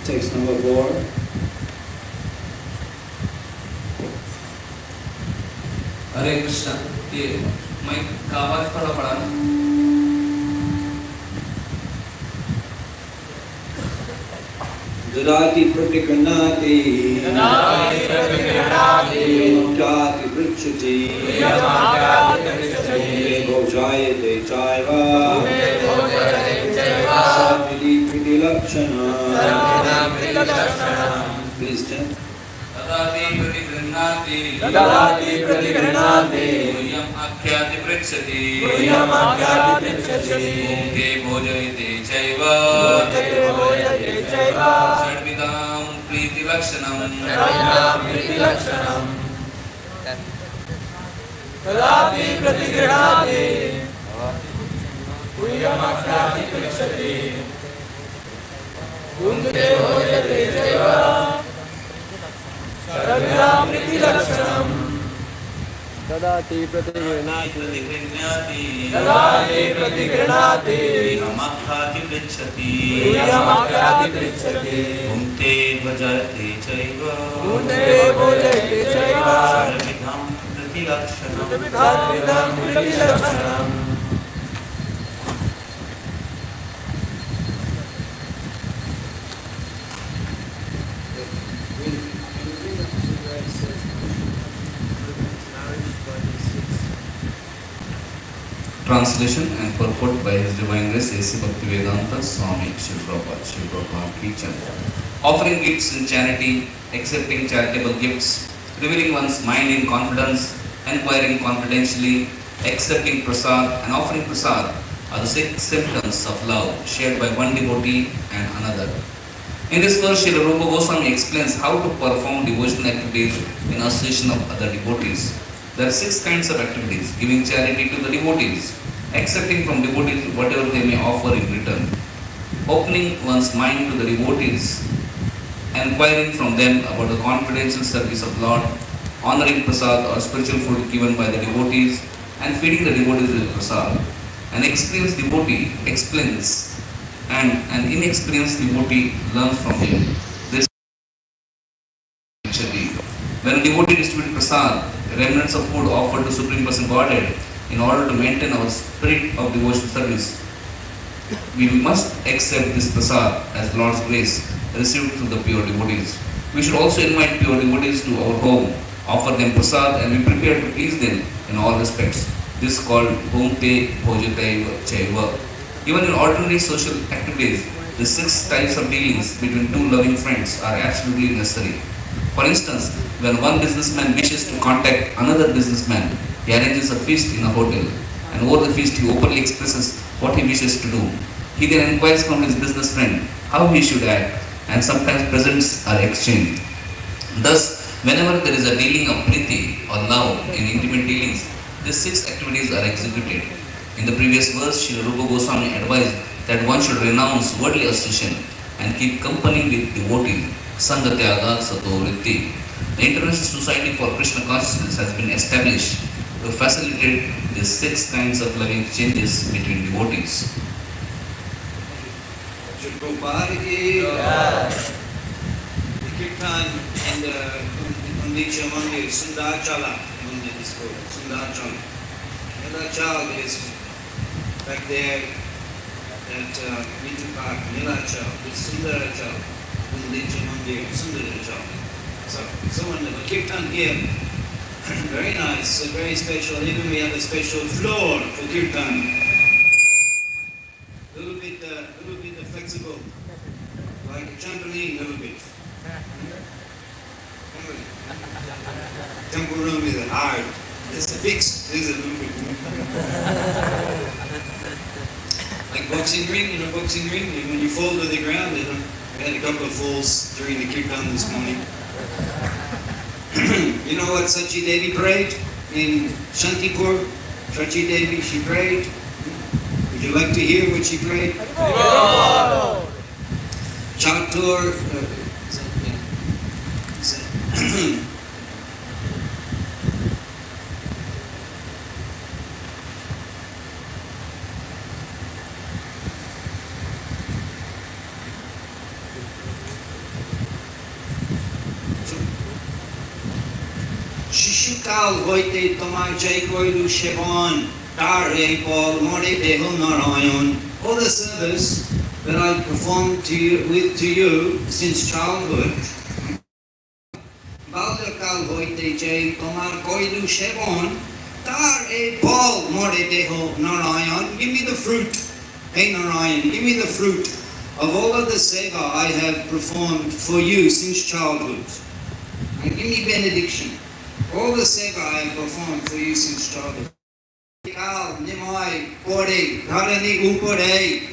Text number 4. हरे कृष्णा, ये mic का आवाज थोड़ा बड़ा ना। ददाति प्रतिगृह्णाति मुक्ताति पृच्छति भोजायते चायव साविधि कृतिलक्षणा। Please stand. ददाति प्रतिगृह्णाति यम आख्याति पृच्छति मुखे भोजयते चैव षड्विधां प्रीतिलक्षणम्। ददाति प्रतिगृह्णाति यम आख्याति पृच्छति मुखे ददाति प्रतिगृह्णाति प्रतिगृह्णाति ददाति प्रतिगृह्णाति यमखाति पृच्छति यमखाति पृच्छति भुङ्क्ते भजते चैव भुङ्क्ते भोजयते चैव षड्विधं प्रतिलक्षणम् षड्विधं प्रतिलक्षणम् Translation and purport by His Divine Grace A.C. Bhaktivedanta Swami Shri Prabhupada Ki Jai. Offering gifts in charity, accepting charitable gifts, revealing one's mind in confidence, inquiring confidentially, accepting prasad and offering prasad are the 6 symptoms of love shared by one devotee and another. In this verse, Srila Rupa Goswami explains how to perform devotional activities in association of other devotees. There are 6 kinds of activities: giving charity to the devotees, accepting from devotees whatever they may offer in return, opening one's mind to the devotees, inquiring from them about the confidential service of Lord, honoring prasad or spiritual food given by the devotees, and feeding the devotees with prasad. An experienced devotee explains, and an inexperienced devotee learns from him. This when a devotee distributes prasad, remnants of food offered to Supreme Person Godhead, in order to maintain our spirit of devotional service, we must accept this prasad as Lord's grace received through the pure devotees. We should also invite pure devotees to our home, offer them prasad, and be prepared to please them in all respects. This is called Bhukte Bhojataiva Chaiva. Even in ordinary social activities, the 6 types of dealings between 2 loving friends are absolutely necessary. For instance, when one businessman wishes to contact another businessman, he arranges a feast in a hotel, and over the feast he openly expresses what he wishes to do. He then inquires from his business friend how he should act, and sometimes presents are exchanged. Thus, whenever there is a dealing of priti or love in intimate dealings, these 6 activities are executed. In the previous verse, Srila Rupa Goswami advised that one should renounce worldly association and keep company with devotees. Sangatyaga Sato Vritti. The International Society for Krishna Consciousness has been established to facilitate the 6 kinds of loving exchanges between devotees. The kirtan in the Gundicha Mandir, Sundarchala Mandir is called Sundarchala. Nilachal is back there at Winter Park, Nilachal, it's Sundarachal, Gundicha Mandir, Sundarachal. So in the kirtan here, very nice, very special. Even we have a special floor for kirtan. A little bit flexible, like a trampoline, a little bit. Temple room is hard. It's fixed. There's a little bit. Like boxing ring, boxing ring. When you fall to the ground, we had a couple of falls during the kirtan this morning. You know what Sachi Devi prayed in Shantipur? Sachi Devi, she prayed. Would you like to hear what she prayed? Oh. Chatur. Shishikal hoite tomar jai koilu shevan tare pol more deho narayan. All the service that I performed to you since childhood. Balakal hoite jai tomar koilu shevan tare pol more deho narayan. Give me the fruit, hey Narayan, give me the fruit of all of the seva I have performed for you since childhood. And give me benediction. All the seva I have performed for you since childhood. Kal, Nimai, Pore, Dharani, Upore.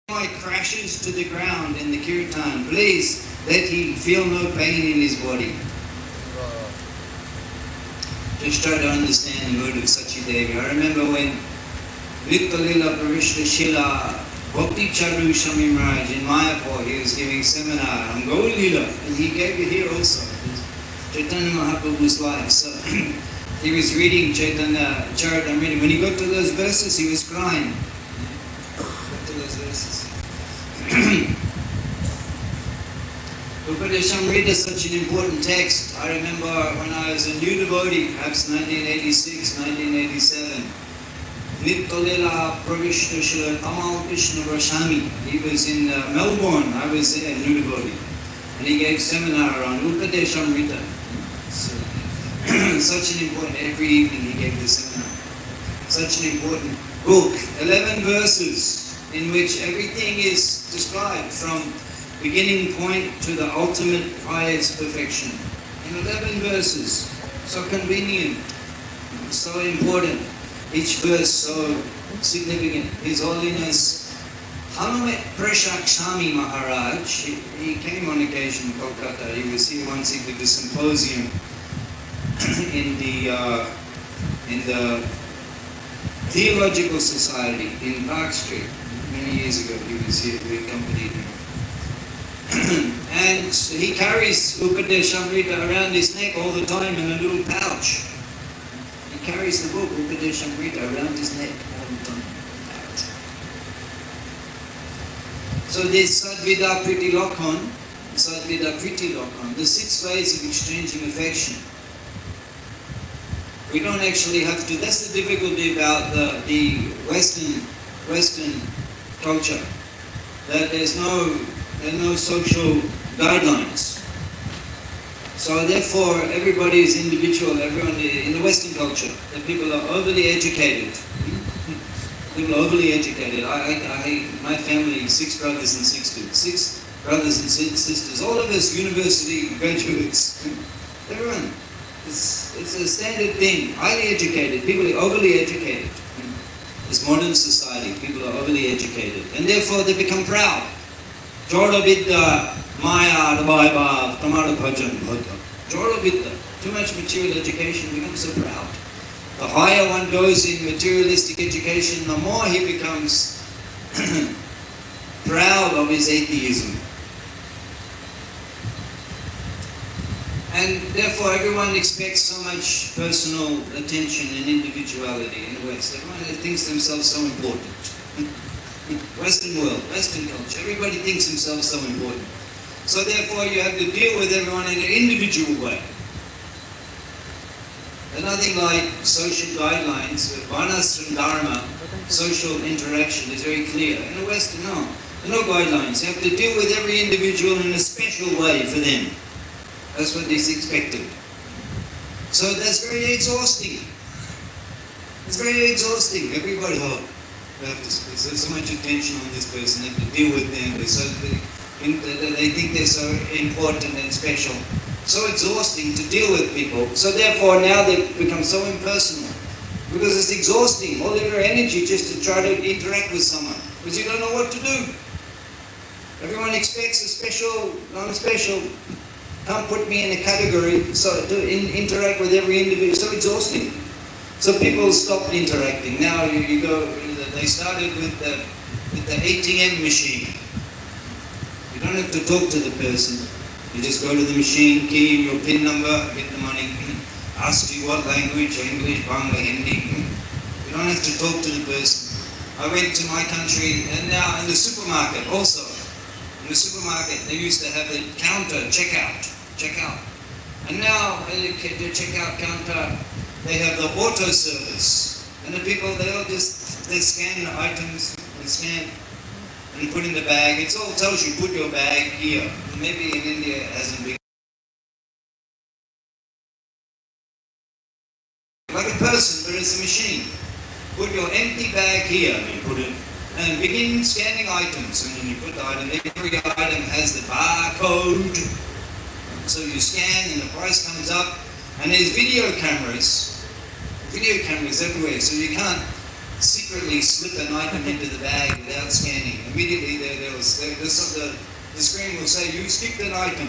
Nimai crashes to the ground in the kirtan. Please let him feel no pain in his body. Just try to understand the mood of Sachi Devi. I remember when Vitkalila Parishta Shila Bhakti Charu Shami Maharaj in Mayapur, he was giving seminar on Gaur Leela, and he gave it here also. Chaitanya Mahaprabhu's life. So he was reading Chaitanya Charitamrita. When he got to those verses, he was crying. Got to those verses. Upadeshamrita is such an important text. I remember when I was a new devotee, perhaps 1986, 1987, Nittolela Pravishta Shila Tamal Krishna Rashami. He was in Melbourne. I was there, a new devotee. And he gave seminar on Upadeshamrita. So, such an important, every evening he gave the seminar. Such an important book. 11 verses in which everything is described from beginning point to the ultimate highest perfection. In 11 verses. So convenient. So important. Each verse so significant. His Holiness Hanumat Prashakshami Maharaj, he came on occasion to Kolkata. He was here once. He did a symposium in the Theological Society in Park Street. Many years ago he was here. We accompanied him. And he carries Upadeshamrita around his neck all the time in a little pouch. He carries the book Upadeshamrita around his neck all the time. So there's Sadvida Priti Lokhan, the 6 ways of exchanging affection. We don't actually have to. That's the difficulty about the Western culture. That there's no social guidelines. So therefore, everybody is individual. Everyone in the Western culture, the people are overly educated. People are overly educated. My family, 6 brothers and 6 brothers and sisters. All of us university graduates. Everyone. It's a standard thing. Highly educated. People are overly educated. This modern society, people are overly educated. And therefore they become proud. Joda Vidya, Maya, Bhaiva, Tamara Bhajan, Bhata. Joda Vidya. Too much material education, becomes so proud. The higher one goes in materialistic education, the more he becomes proud of his atheism. And therefore everyone expects so much personal attention and individuality in the West. Everyone thinks themselves so important. Western world, Western culture, everybody thinks themselves so important. So therefore you have to deal with everyone in an individual way. There's nothing like social guidelines. Varnashram Dharma, social interaction is very clear. In the West, no. There are no guidelines. You have to deal with every individual in a special way for them. That's what is expected. So that's very exhausting. It's very exhausting. Everybody, we have to spend so much attention on this person, have to deal with them. They think they're so important and special. So exhausting to deal with people. So therefore now they become so impersonal. Because it's exhausting, all of your energy just to try to interact with someone. Because you don't know what to do. Everyone expects a special, non-special. Can't put me in a category, so to interact with every individual, so exhausting. So people stopped interacting. Now you go, they started with the ATM machine. You don't have to talk to the person. You just go to the machine, key in your PIN number, get the money, ask you what language, English, Bangla, Hindi. You don't have to talk to the person. I went to my country, and now in the supermarket also. In the supermarket, they used to have a counter, checkout. And now, the checkout counter, they have the auto service. And the people, they scan the items, and put in the bag. It all tells you, put your bag here. Maybe in India it hasn't been. Like a person, but it's a machine. Put your empty bag here, and you put it, and begin scanning items. And then you put the item, every item has the barcode. So you scan and the price comes up, and there's video cameras everywhere, so you can't secretly slip an item into the bag without scanning. Immediately the screen will say, you skipped an item.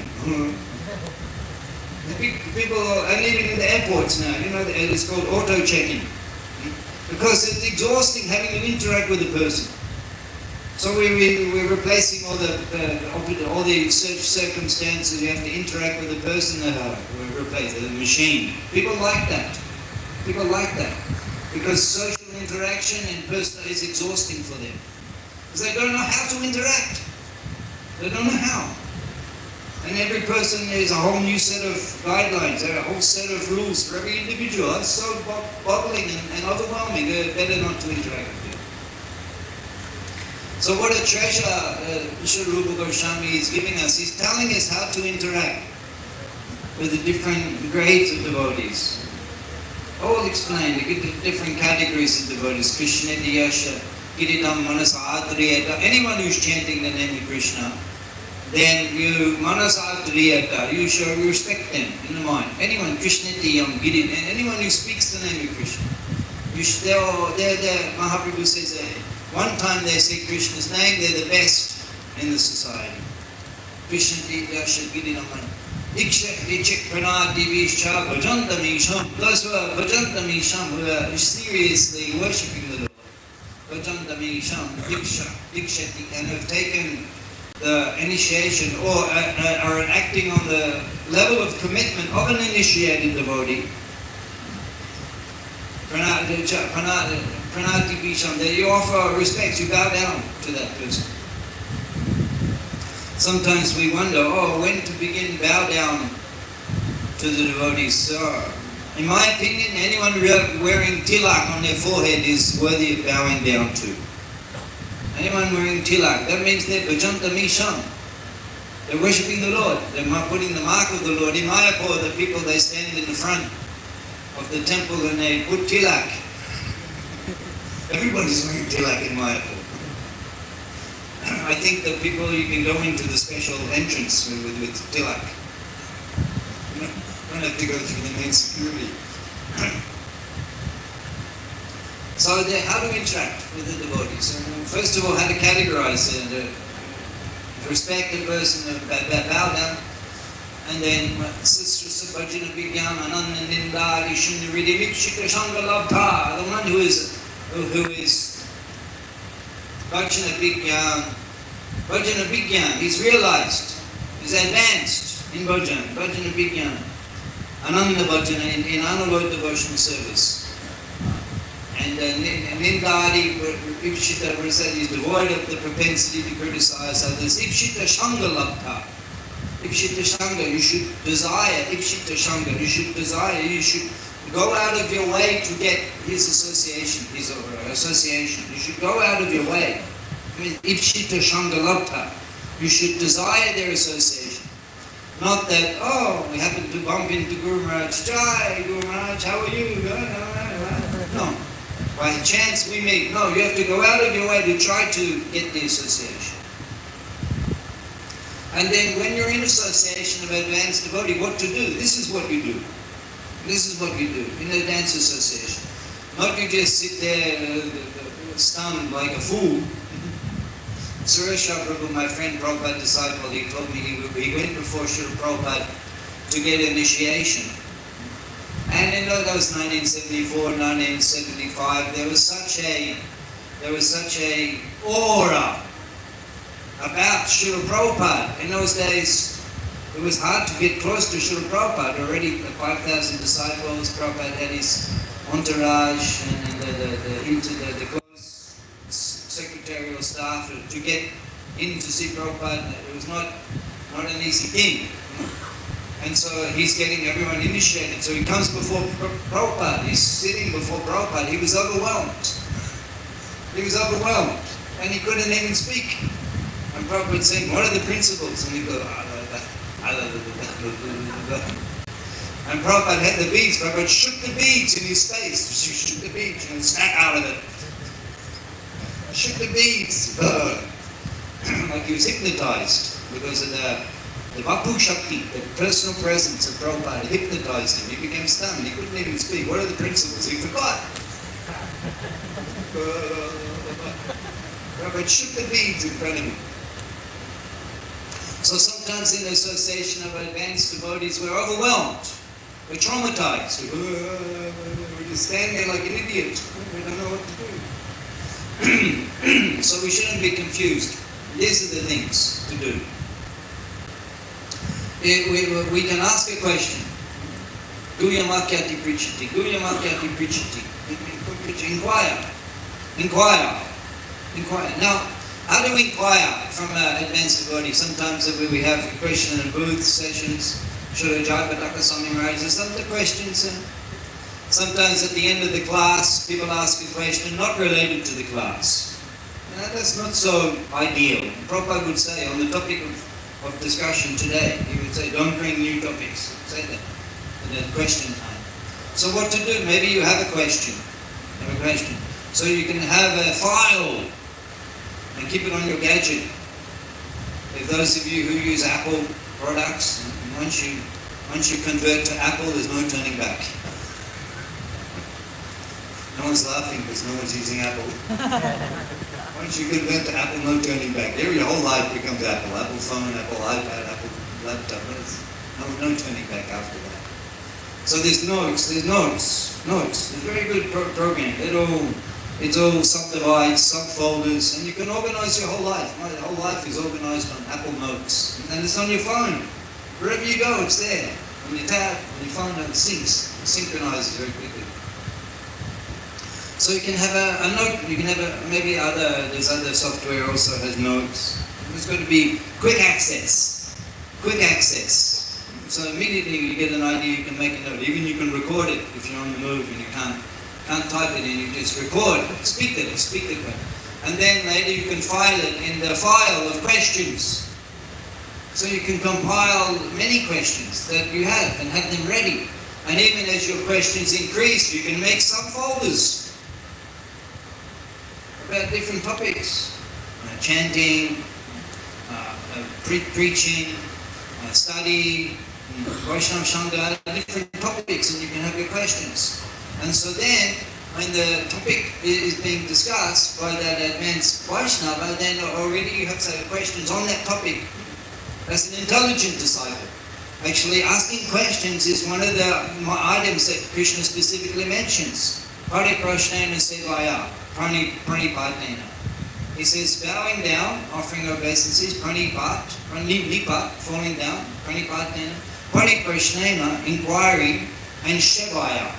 People, and even in the airports now, it's called auto-checking. Because it's exhausting having to interact with a person. So we're replacing all the circumstances. You have to interact with the person. We're replacing the machine. People like that. People like that because social interaction and personal is exhausting for them because they don't know how to interact. They don't know how. And every person is a whole new set of guidelines, a whole set of rules for every individual. It's so boggling and overwhelming. They're better not to interact with you. So what a treasure Sri Rupa Goswami is giving us. He's telling us how to interact with the different grades of devotees. All explained, the different categories of devotees. Krishna Diyasha, Giridam Manasa Adriyata. Anyone who's chanting the name of Krishna, then you Manasadriyata, you show respect them in the mind. Anyone, Krishna Diyam, Girid, anyone who speaks the name of Krishna. Mahaprabhu says that one time they say Krishna's name, they're the best in the society. Krishna Diyasha Giridam Ikshak Pranati Vishcha Bhajantam Isham. Those who are Bhajantam Isham, who are seriously worshipping the Lord. Bhajantam Isham, Dikshati, and have taken the initiation or are acting on the level of commitment of an initiated devotee. Pranati Visham, that you offer respect, you bow down to that person. Sometimes we wonder, when to begin bow down to the devotees. So, in my opinion, anyone wearing tilak on their forehead is worthy of bowing down to. Anyone wearing tilak, that means they're bhajantam isham. They're worshipping the Lord. They're putting the mark of the Lord. In Mayapur, the people, they stand in the front of the temple and they put tilak. Everybody's wearing tilak in Mayapur. I think that people, you can go into the special entrance with tilak. You don't have to go through the main security. So how to interact with the devotees. First of all, how to categorize and respect the person, bow down, and then Sistra Bhajana Vigyam Ananda Nindari Shundaridi Vikshika Shangalabha, the one who is Bhajana Vigyam, he's realized, he's advanced in Bhajana Vigyam, Ananda Bhajana, in unalloyed devotional service. And Nindari Ipshita is devoid of the propensity to criticize others. Ipshita Shanga Labdha. Ipshita Shanga, you should desire. Ipshita Shanga, you should desire. You should go out of your way to get his association, You should go out of your way. Ipshita Shanga Labdha. You should desire their association. Not that, we happen to bump into Guru Maharaj. Jai, Guru Maharaj, how are you? No. By chance we meet. No, you have to go out of your way to try to get the association. And then when you're in association of advanced devotee, what to do? This is what you do. This is what you do in a dance association. Not you just sit there stunned like a fool. Suresh Prabhu, my friend Prabhupada disciple, he told me he went before Srila Prabhupada to get initiation. And in those 1974, 1975, there was such a aura about Srila Prabhupada. In those days, it was hard to get close to Srila Prabhupada. Already 5,000 disciples, Prabhupada had his entourage and the close secretarial staff to get in to see Prabhupada. It was not an easy thing. And so he's getting everyone initiated. So he comes before Prabhupada. He's sitting before Prabhupada. He was overwhelmed. And he couldn't even speak. And Prabhupada saying, what are the principles? And he goes, and Prabhupada had the beads. Prabhupada shook the beads in his face. He shook the beads and snapped out of it. Shook the beads. Like he was hypnotized because of the Vapu Shakti, the personal presence of Prabhupada hypnotized him. He became stunned. He couldn't even speak. What are the principles? He forgot. Prabhupada shook the beads in front of him. So sometimes in the association of advanced devotees, we're overwhelmed. We're traumatized. We just stand there like an idiot. We don't know what to do. different, so we shouldn't be confused. These are the things to do. We can ask a question. Guyamakyati prichati. Guyamakyati prichati. Inquire. Now, how do we inquire from an advanced devotee? Sometimes we have question and booth sessions. Something raises some of the questions. Sometimes at the end of the class, people ask a question not related to the class. That's not so ideal. Prabhupada would say on the topic of discussion today, he would say, don't bring new topics. Say that in the question time. So what to do? Maybe you have a question. So you can have a file and keep it on your gadget. If those of you who use Apple products, once you convert to Apple, there's no turning back. No one's laughing because no one's using Apple. Once you convert to Apple, no turning back. Your whole life becomes Apple. Apple phone, Apple iPad, Apple laptop. No turning back after that. So there's notes. It's a very good program. It's all subdivides, subfolders, and you can organize your whole life. My whole life is organized on Apple Notes. And it's on your phone. Wherever you go, it's there. On your tab, on your phone, and it synchronizes very quickly. So you can have a note, you can have there's other software also has notes. It's got to be quick access. So immediately you get an idea, you can make a note. Even you can record it if you're on the move and you can't type it in, you just record, speak it. And then later you can file it in the file of questions. So you can compile many questions that you have and have them ready. And even as your questions increase, you can make subfolders about different topics. Chanting, preaching, study, Vaishnava Sangha, different topics, and you can have your questions. And so then, when the topic is being discussed by that advanced Vaishnava, then already you have questions on that topic. That's an intelligent disciple. Actually, asking questions is one of the items that Krishna specifically mentions. Hare Krishna Sevaya, Pranipatena. He says, bowing down, offering obeisances, Pranipat, falling down, Pranipatena. Hare Krishna, inquiring, and Shevaya,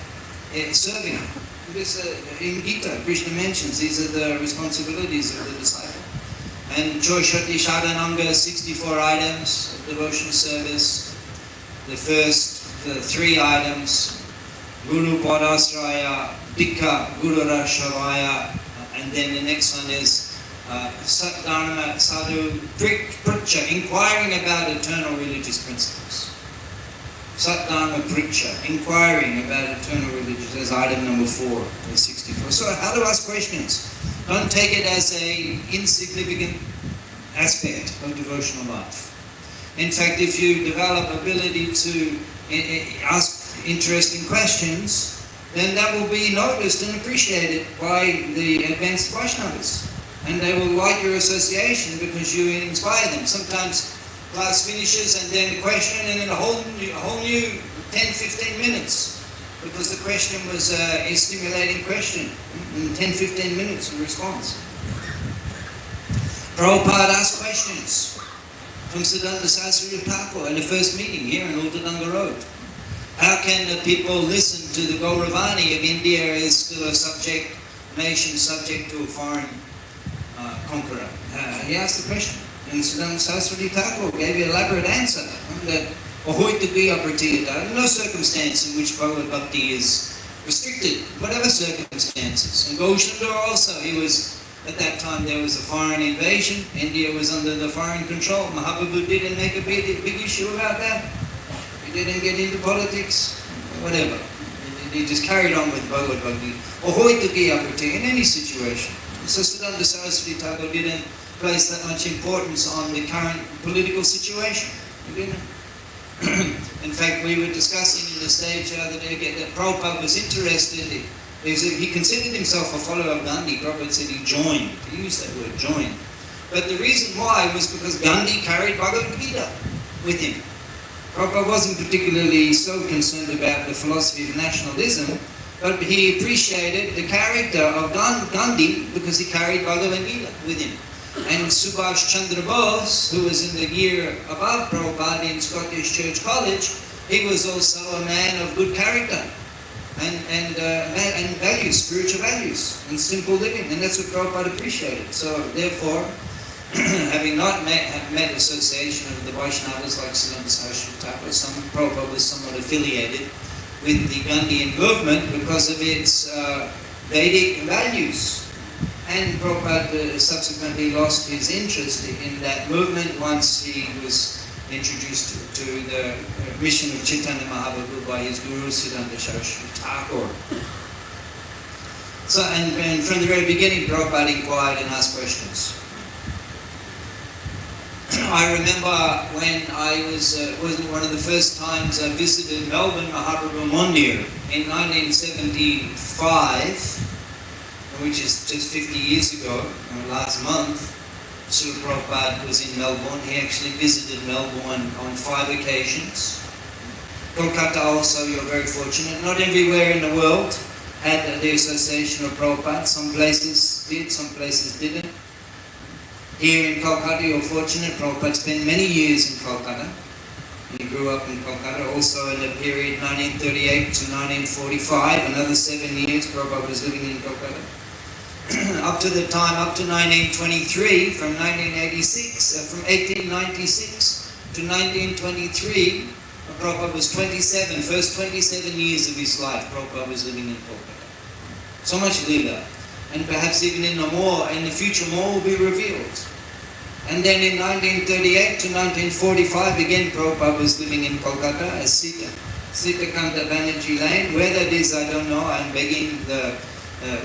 serving. Because in Gita, Krishna mentions these are the responsibilities of the disciple. And Choshati Shadhananga, 64 items of devotional service. The first 3 items, Guru Padasraya, Dikha Guru Rashavaya, and then the next one is Satdharma Sadhu Pricha, inquiring about eternal religious principles. Satdharma Pricha, inquiring about eternal religious, as item number 4, the 64. So how to ask questions? Don't take it as an insignificant aspect of devotional life. In fact, if you develop ability to ask interesting questions, then that will be noticed and appreciated by the advanced Vaishnavas. And they will like your association because you inspire them. Sometimes class finishes and then the question and then a whole new 10-15 minutes because the question was a stimulating question. 10-15 minutes of response. Prabhupada asked questions from Siddhanta Saraswati Thakur in the first meeting here in Ultadanga Road. How can the people listen to the Gauravani if India is still a nation subject to a foreign conqueror? He asked the question, and Siddhanta Saraswati Thakur gave an elaborate answer that no circumstance in which Bhagavad Bhakti is restricted, whatever circumstances. And Gaushandara also, at that time there was a foreign invasion, India was under the foreign control. Mahaprabhu didn't make a big issue about that. He didn't get into politics, whatever. He just carried on with Bhagavad Bhakti. In any situation. So Siddhanta Saraswati Thakur didn't place that much importance on the current political situation. He didn't. In fact, we were discussing in the stage the other day that Prabhupada was interested. He considered himself a follower of Gandhi. Prabhupada said he joined. He used that word, joined. But the reason why was because Gandhi carried Bhagavad Gita with him. Prabhupada wasn't particularly so concerned about the philosophy of nationalism, But he appreciated the character of Gandhi because he carried Bhagavad Gita with him. And Subhash Chandra Bose, who was in the year above Prabhupada in Scottish Church College, he was also a man of good character and values, spiritual values, and simple living. And that's what Prabhupada appreciated. So therefore, having not met association of the Vaishnavas like Srilam Saraswati Thakur, Prabhupada was somewhat affiliated with the Gandhian movement because of its Vedic values. And Prabhupada subsequently lost his interest in that movement once he was introduced to the mission of Chaitanya Mahaprabhu by his guru Siddhanta Saraswati Thakur. So, and from the very beginning, Prabhupada inquired and asked questions. I remember when I was one of the first times I visited Melbourne Mahaprabhu Mandir in 1975, which is just 50 years ago, last month. Srila Prabhupada was in Melbourne. He actually visited Melbourne on 5 occasions. Kolkata also, you're very fortunate. Not everywhere in the world had the association of Prabhupada. Some places did, some places didn't. Here in Kolkata, you're fortunate. Prabhupada spent many years in Kolkata. He grew up in Kolkata. Also in the period 1938 to 1945, another 7 years, Prabhupada was living in Kolkata. Up to 1923, from 1896 to 1923, Prabhupada was 27, first 27 years of his life, Prabhupada was living in Kolkata. So much Leela. And perhaps even in the future more will be revealed. And then in 1938 to 1945, again Prabhupada was living in Kolkata as Sita Kanta Banerjee Lane. Where that is, I don't know. I'm begging the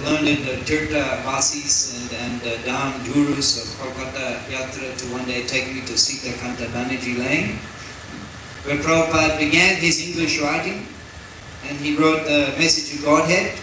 learned Tirtha Vasis and Dham Gurus of Kolkata Yatra to one day take me to Sita Kanta Banerjee Lane, where Prabhupada began his English writing, and he wrote the Message of Godhead,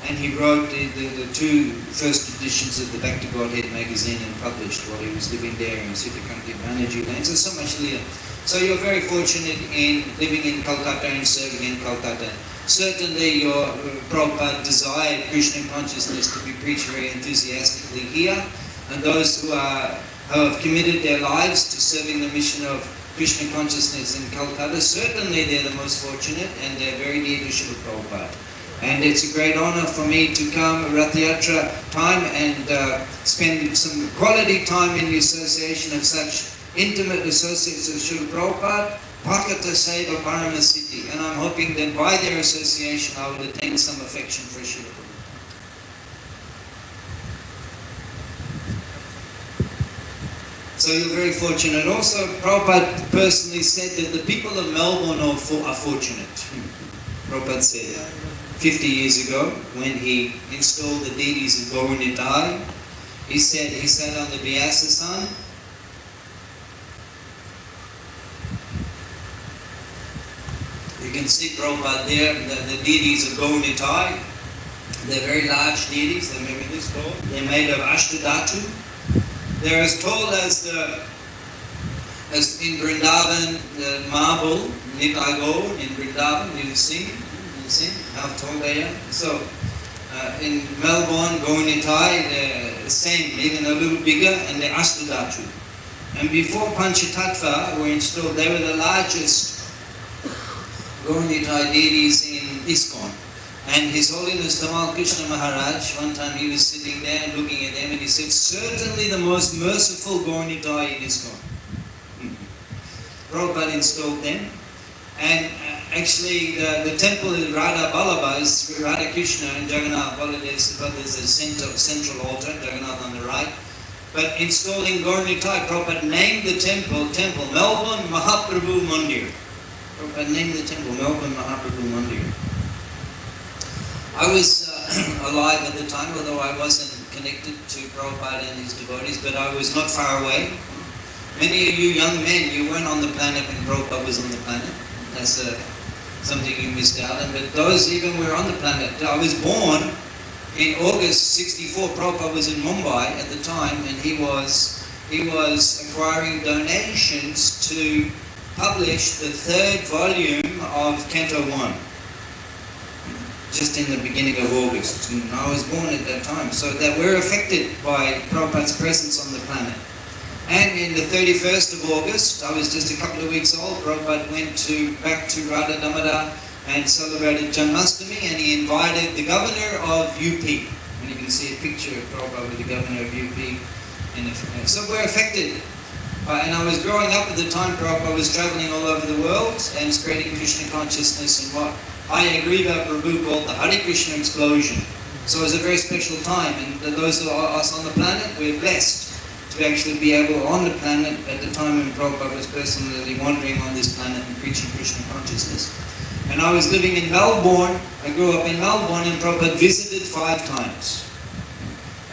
and he wrote the 2 first editions of the Back to Godhead magazine and published while he was living there in Sita Kanta Banerjee Lane. So much Leela. So you're very fortunate in living in Kolkata and serving in Kolkata. Certainly your Prabhupada desired Krishna consciousness to be preached very enthusiastically here, and those who have committed their lives to serving the mission of Krishna consciousness in Kolkata, certainly they're the most fortunate and they're very dear to Srila Prabhupada. And it's a great honor for me to come Rath Yatra time and spend some quality time in the association of such intimate associates of Srila Prabhupada, Bhakata Seva Paramasiddhi, and I'm hoping that by their association I will attain some affection for Srila Prabhupada. So you're very fortunate. Also, Prabhupada personally said that the people of Melbourne are fortunate. Prabhupada said 50 years ago when he installed the deities of Gauranitai, he said he sat on the Vyasa-san. You can see Prabhupada there, the deities of Gauranitai. They're very large deities, they're maybe this tall. They're made of Ashtadhatu. They're as tall as in Vrindavan, the marble, Nitai Gaur in Vrindavan, you see how tall they are. So in Melbourne, Gauranitai, they're the same, even a little bigger, and they're Ashtadhatu. And before Panchatattva were installed, they were the largest Gauranitai deities in ISKCON. And His Holiness Tamal Krishna Maharaj, one time he was sitting there and looking at them and he said, certainly the most merciful Gauranitai in ISKCON. Prabhupada installed them. And actually the temple is Radha Vallabha, is Hare Krishna and Jagannath Baladev Subhadra is a central altar, Jagannath on the right. But installing Gauranitai, Prabhupada named the temple Melbourne Mahaprabhu Mandir. Prabhupada named the temple Melbourne Mahaprabhu Mandir. I was alive at the time, although I wasn't connected to Prabhupada and his devotees, but I was not far away. Many of you young men, you weren't on the planet when Prabhupada was on the planet. That's something you missed out on. But those even were on the planet. I was born in August 64. Prabhupada was in Mumbai at the time, and he was acquiring donations to publish the 3rd volume of Canto 1. just in the beginning of August, and I was born at that time, so that we're affected by Prabhupada's presence on the planet. And in the 31st of August, I was just a couple of weeks old, Prabhupada went back to Radha Damodar and celebrated Janmashtami, and he invited the governor of UP. And you can see a picture of Prabhupada with the governor of UP. So we're affected. And I was growing up at the time, Prabhupada was traveling all over the world and spreading Krishna consciousness in what Ayagriva Prabhu called the Hare Krishna explosion. So it was a very special time, and those of us on the planet, we're blessed to actually be able on the planet at the time when Prabhupada was personally wandering on this planet and preaching Krishna consciousness. And I was living in Melbourne. I grew up in Melbourne, and Prabhupada visited 5 times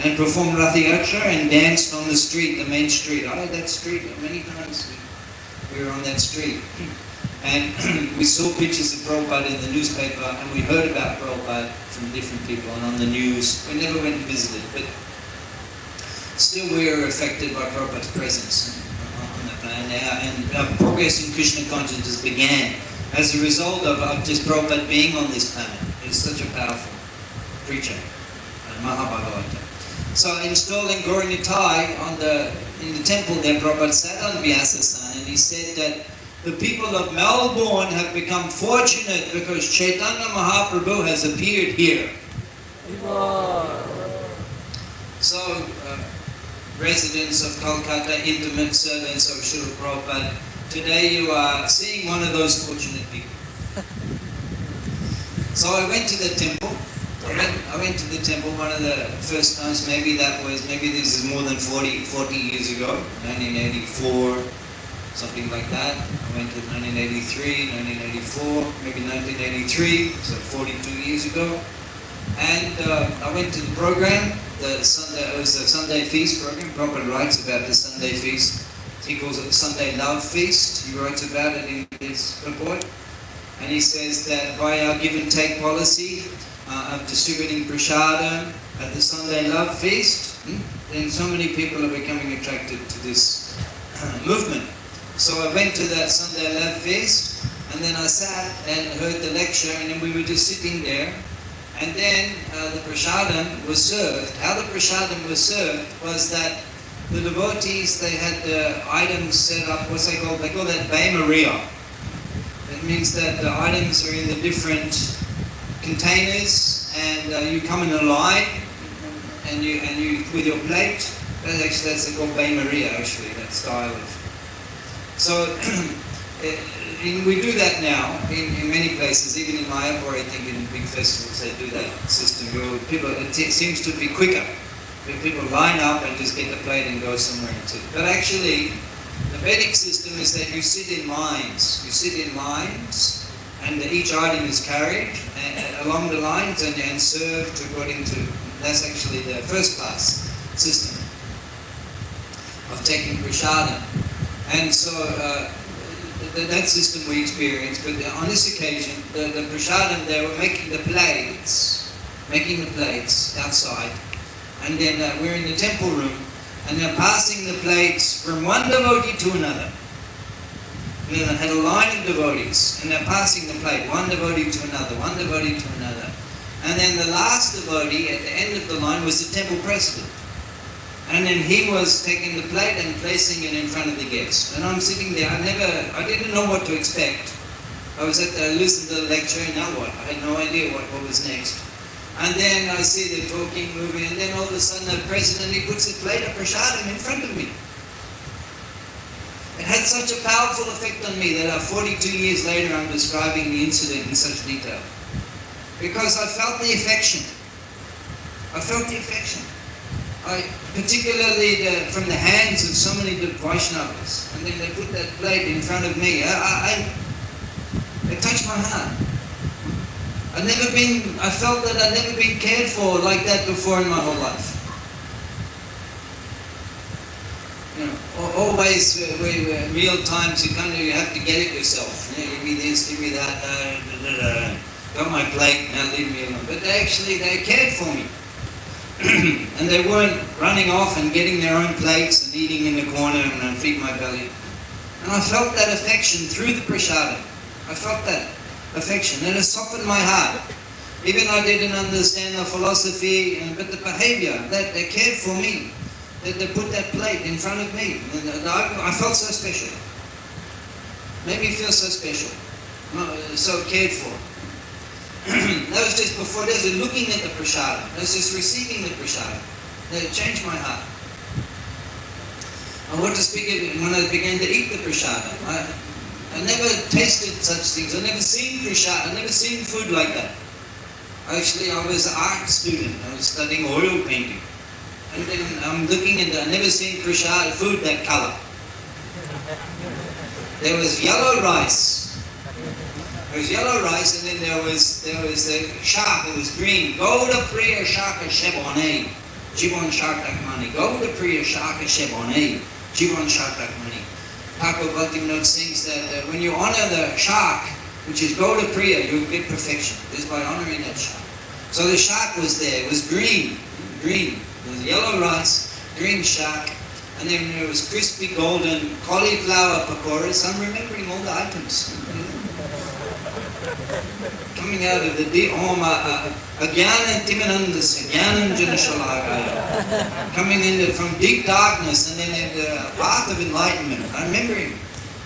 and performed Rath Yatra and danced on the street, the main street. I had that street many times. We were on that street. And we saw pictures of Prabhupada in the newspaper, and we heard about Prabhupada from different people and on the news. We never went and visited, but still we are affected by Prabhupada's presence on the planet. And our progress in Krishna consciousness began as a result of just Prabhupada being on this planet. He's such a powerful preacher, Mahabhagavatam. So installing Gaura Nitai in the temple there, Prabhupada sat on Vyasa-san, and he said that the people of Melbourne have become fortunate because Chaitanya Mahaprabhu has appeared here. So, residents of Kolkata, intimate servants of Srila Prabhupada, today you are seeing one of those fortunate people. So I went to the temple. I went to the temple one of the first times, maybe this is more than 40 years ago, 1984, something like that. I went to 1983, 1984, maybe 1983, so 42 years ago. And I went to the program, it was a Sunday feast program. Prabhupada writes about the Sunday feast. He calls it the Sunday Love Feast. He writes about it in his report. And he says that by our give and take policy of distributing prasadam at the Sunday Love Feast, then so many people are becoming attracted to this movement. So I went to that Sunday Love Feast, and then I sat and heard the lecture, and then we were just sitting there. And then the prasadam was served. How the prasadam was served was that the devotees, they had the items set up, what's they call? They call that Bay Maria. It means that the items are in the different containers, and you come in a line, and you with your plate. That's called Bay Maria, actually, that style of. So we do that now in many places, even in Mayapur, I think in big festivals they do that system. It seems to be quicker. People line up and just get the plate and go somewhere and sit. But actually, the Vedic system is that you sit in lines. You sit in lines, and each item is carried along the lines and served according to. That's actually the first class system of taking prasadam. And so that system we experienced, but on this occasion, the prasadam, they were making the plates outside, and then we're in the temple room, and they're passing the plates from one devotee to another. And then they had a line of devotees, and they're passing the plate, one devotee to another, one devotee to another. And then the last devotee at the end of the line was the temple president. And then he was taking the plate and placing it in front of the guest. And I'm sitting there, I didn't know what to expect. I listened to the lecture, and now what? I had no idea what was next. And then I see the talking, moving, and then all of a sudden the president, he puts a plate of prasadam in front of me. It had such a powerful effect on me that 42 years later I'm describing the incident in such detail. Because I felt the affection. Particularly from the hands of so many Vaishnavas. And then they put that plate in front of me. It touched my heart. I felt that I'd never been cared for like that before in my whole life. You know, always meal times, you have to get it yourself. You know, give me this, give me that, got my plate, now leave me alone. But they cared for me. And they weren't running off and getting their own plates and eating in the corner and feed my belly. And I felt that affection through the prasadam. I felt that affection, and it softened my heart. Even I didn't understand the philosophy, but the behavior, that they cared for me. That they put that plate in front of me. And I felt so special. Made me feel so special. So cared for. That was just before, that was looking at the prasada. That was just receiving the prasada. That changed my heart. And what to speak of when I began to eat the prasada. I never tasted such things. I never seen prasada. I never seen food like that. Actually, I was an art student. I was studying oil painting. And then I'm looking at I never seen prasada food that color. There was yellow rice. There was yellow rice, and then there was the shark. It was green. Goda Priya Shaka Shebone. Jivon Shartakmani. Goda Priya Shaka Shebone. Jivon Shartakmani. Bhagavatam sings that when you honor the shark, which is Goda Priya, you get perfection. Just by honoring that shark. So the shark was there. It was green. Green. There was yellow rice, green shark, and then there was crispy golden cauliflower pakoras. I'm remembering all the items. Coming out of the deep home, Agyanan Timanandas, Agyanan Janashalagaya. Coming into from deep darkness and then in the path of enlightenment. I'm remembering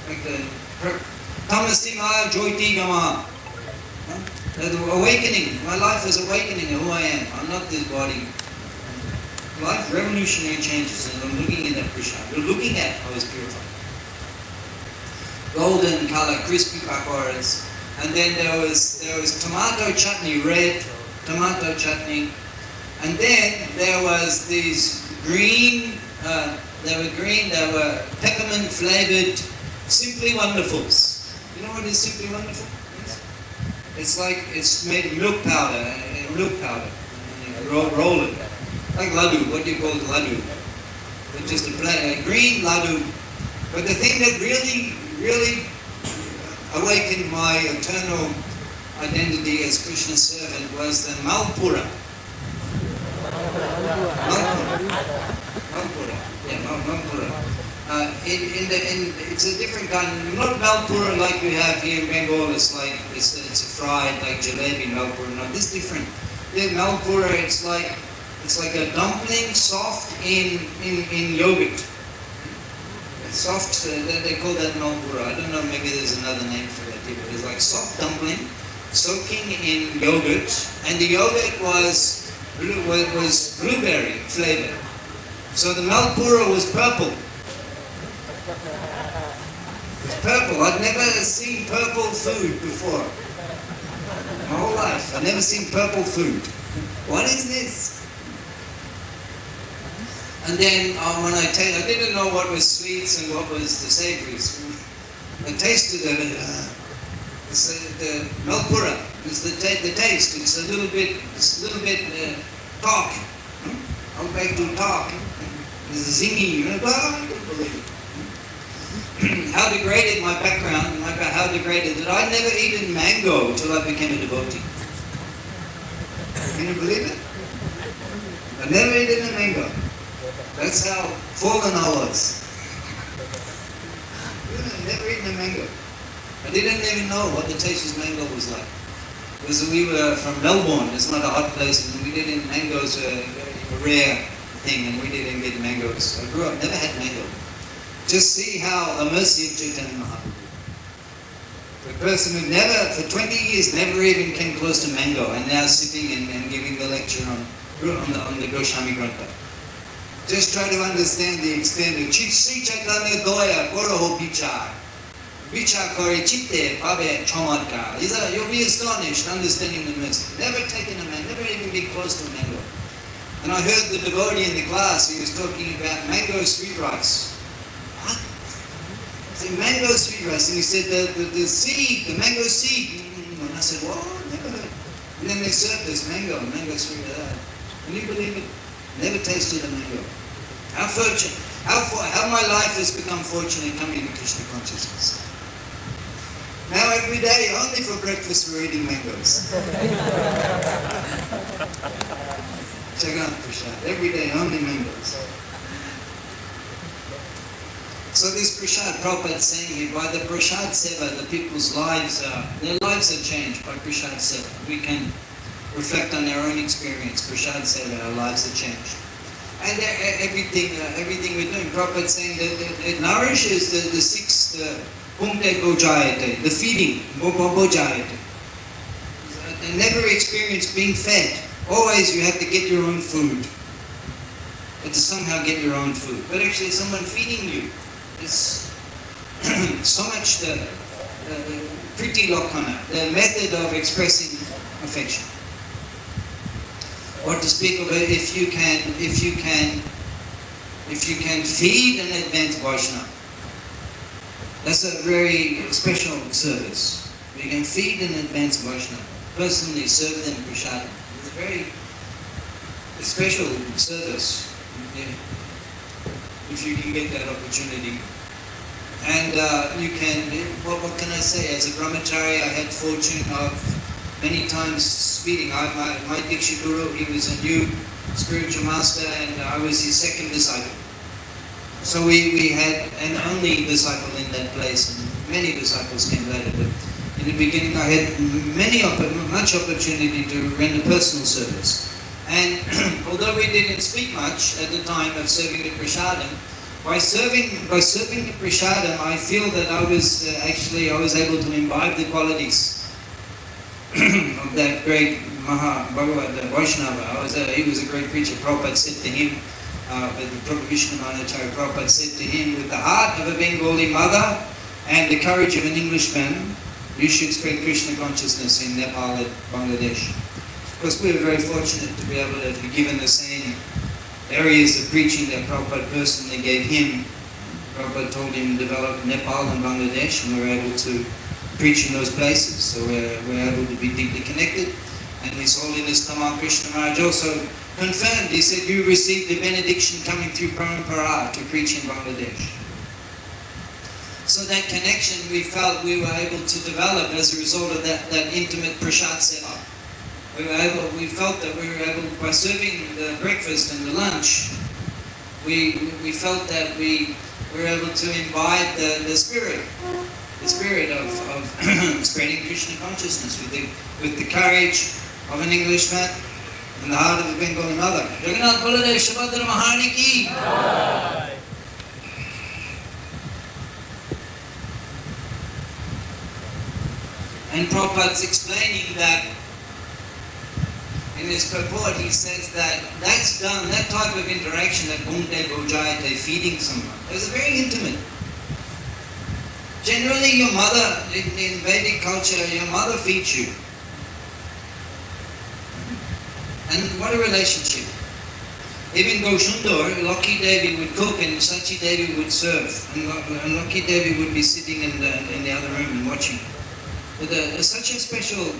like the Tamasima Joyti Gama. The awakening. My life is awakening of who I am. I'm not this body. Life, revolutionary changes, and I'm looking at that prasad. We're looking at how it's purified. Golden color, crispy pakoras. And then there was tomato chutney, red tomato chutney, and then there was these green. They were peppermint flavored, Simply Wonderfuls. You know what is Simply Wonderful? It's like it's made of milk powder. Roll it like laddu. What do you call it, laddu? It's just a green laddu. But the thing that really awakened my eternal identity as Krishna's servant was the Malpura. Malpura. It's a different kind. Not Malpura like we have here in Bengal. It's a fried like jalebi Malpura. No, this is different. The Malpura, it's like a dumpling, soft in yogurt. Soft, they call that Malpura. I don't know, maybe there's another name for that. But it's like soft dumpling, soaking in yogurt, and the yogurt was blueberry flavored. So the Malpura was purple. It's purple. I'd never seen purple food before. My whole life, I've never seen purple food. What is this? And then when I didn't know what was sweets and what was the savories. I tasted it. The Malpura is the taste. It's a little bit talk. I'll back to talk. It's zingy. I don't believe it. How degraded my background, how degraded that I'd never eaten mango until I became a devotee. Can you believe it? I'd never eaten a mango. That's how fallen I was. I never eaten a mango. I didn't even know what the taste of mango was like. Because we were from Melbourne, it's not a hot place, and we didn't, mangoes are a very rare thing, and we didn't get mangoes. I grew up, never had mango. Just see how the mercy of Chaitanya Mahaprabhu. The person who never, for 20 years, never even came close to mango, and now sitting and giving the lecture on the Goswami Grantha. Just try to understand the extent of Sri Chaitanya Doya Koroho Bichar. Bichar Kore Chitte Pabe Chomadkar. You'll be astonished understanding the mercy. Never taken a mango, never even been close to a mango. And I heard the devotee in the class, he was talking about mango sweet rice. What? I said, mango sweet rice. And he said, the seed, the mango seed. And I said, well, never heard. And then they served this mango sweet rice. Can you believe it? Never tasted a mango. How fortunate, how my life has become fortunate coming to Krishna consciousness. Now every day, only for breakfast, we're eating mangoes. Jagannath Prasad, every day, only mangoes. So this Prasad, Prabhupada is saying here, by the Prasad Seva, the people's lives, their lives are changed by Prasad Seva. reflect on their own experience. Prashad said our lives have changed. And everything we're doing, Prabhupada saying that it nourishes the six Bhumte Bojayate, the feeding, Bojayate. I never experienced being fed. Always you have to get your own food. You have to somehow get your own food. But actually someone feeding you is so much the Priti Lokana, the method of expressing affection. Or to speak of it, if you can feed an advanced Vaishnava, that's a very special service. You can feed an advanced Vaishnava, personally serve them prasadam. It's a very special service, if you can get that opportunity. And you can, what can I say? As a brahmachari, I had fortune of many times feeding. My Diksha Guru, he was a new spiritual master, and I was his second disciple. So we had an only disciple in that place, and many disciples came later. But in the beginning, I had much opportunity to render personal service. And although we didn't speak much at the time of serving the prasadam, by serving the prasadam, I feel that I was able to imbibe the qualities of that great Bhagavad Vaishnava. He was a great preacher. Prabhupada said to him, Vishnu Manacharya Prabhupada said to him, with the heart of a Bengali mother and the courage of an Englishman, you should spread Krishna consciousness in Nepal and Bangladesh. Of course, we were very fortunate to be able to be given the same areas of preaching that Prabhupada personally gave him. Prabhupada told him to develop Nepal and Bangladesh, and we were able to preach in those places. So we're able to be deeply connected. And His Holiness Tamal Krishna Maharaj also confirmed, he said, you received the benediction coming through Parampara to preach in Bangladesh. So that connection we felt we were able to develop as a result of that intimate prasad setup. We felt that we were able, by serving the breakfast and the lunch, we felt that we were able to imbibe the spirit of spreading Krishna consciousness with the courage of an Englishman and the heart of a Bengali mother. Jagannath Baladev Shabhadra Mahani ki. And Prabhupada's explaining that in his purport, he says that's done, that type of interaction, that Bhumte Bojayate, feeding someone, is very intimate. Generally, your mother, in Vedic culture, your mother feeds you. And what a relationship. Even Goshundor, Lakhi Devi would cook and Sachi Devi would serve. And Lakhi Devi would be sitting in the other room and watching. But it's such a special.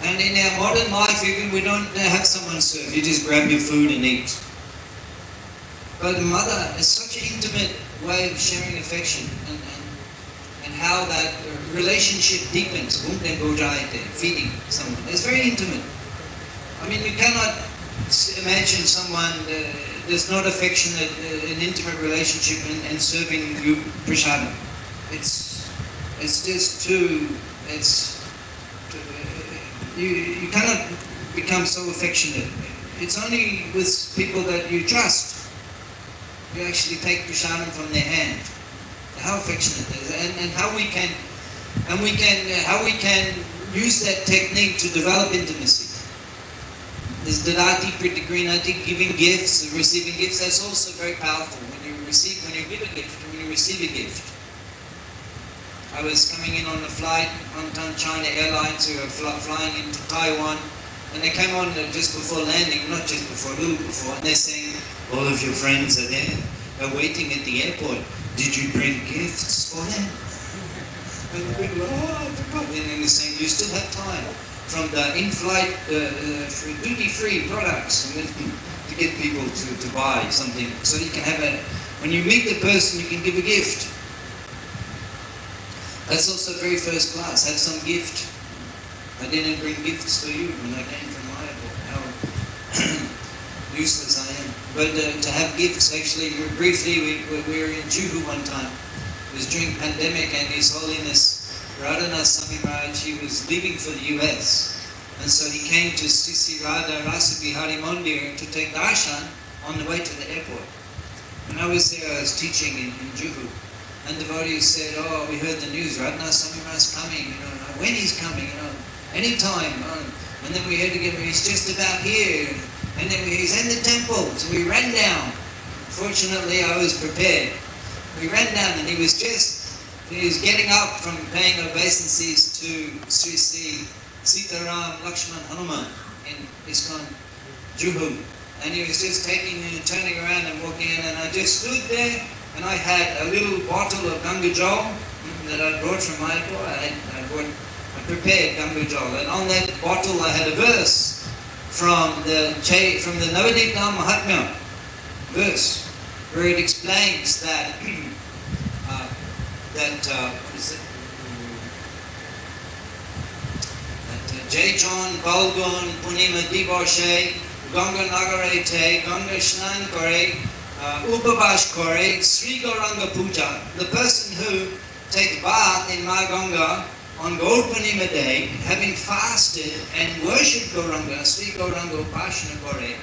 And in our modern life, even we don't have someone serve. You just grab your food and eat. But mother is such an intimate way of sharing affection and how that relationship deepens. Feeding someone. It's very intimate. I mean, you cannot imagine someone there's not affectionate, an intimate relationship and serving you prasadam. It's just too. You cannot become so affectionate. It's only with people that you trust. You actually take prasadam from their hand. How affectionate it is, and how we can use that technique to develop intimacy. This dadati pritigrinati, giving gifts, receiving gifts. That's also very powerful. When you give a gift, when you receive a gift. I was coming in on a flight on China Airlines. We were flying into Taiwan, and they came on just before landing, not just before, a little before, and they're saying, all of your friends are there, they're waiting at the airport. Did you bring gifts for them? And we go, oh, I forgot. And then they're saying, you still have time from the in-flight duty-free products to get people to buy something. So you can have when you meet the person, you can give a gift. That's also very first class. Have some gift. I didn't bring gifts for you when I came from Mayapur. How useless I am. But to have gifts, actually, briefly, we were in Juhu one time. It was during pandemic, and His Holiness Radhanath Swami Maharaj, he was leaving for the US. And so he came to Sri Radha Rasa Bihari Mandir to take darshan on the way to the airport. When I was there, I was teaching in Juhu. And devotees said, oh, we heard the news, Ratna Samira's coming, when he's coming, anytime. And then we heard again, he's just about here. And then he's in the temple. So we ran down. Fortunately, I was prepared. We ran down and he was getting up from paying obeisances to Sri Sitaram Lakshman Hanuman in ISKCON Juhu. And he was just turning around and walking in, and I just stood there, and I had a little bottle of Ganga Jal that I brought from Mayapur. I prepared Ganga Jal, and on that bottle I had a verse from the Navadip Mahatmya verse, where it explains that Jaichon Balgun Punima Divashe Ganga Nagare Te Ganga Shnan Kore Upabash Kore Sri Gauranga Puja. The person who takes bath in my Ganga on Gaur Punima Day, having fasted and worshipped Gauranga, Sri Gauranga Upashana Kore,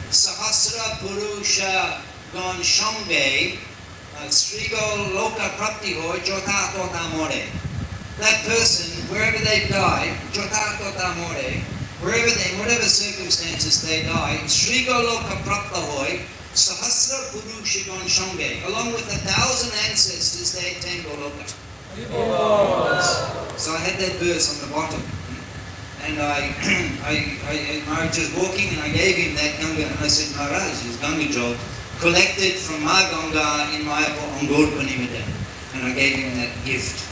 Sahasra Purusha Gon Shombe Sri Gaur Loka Prapti Hoy Jota Tota More. That person, wherever they die, Jota Tota More, wherever in whatever circumstances they die, Sri Goloka Prapta Hoy, Sahasra Purusha Gon Shombe, along with 1,000 ancestors, they attain Goloka. So I had that verse on the bottom, and I was just walking, and I gave him that Ganga, and I said, Maharaj, his Ganga Jal, collected from my Ganga in Mayapur on Gaur Punima Day, and I gave him that gift.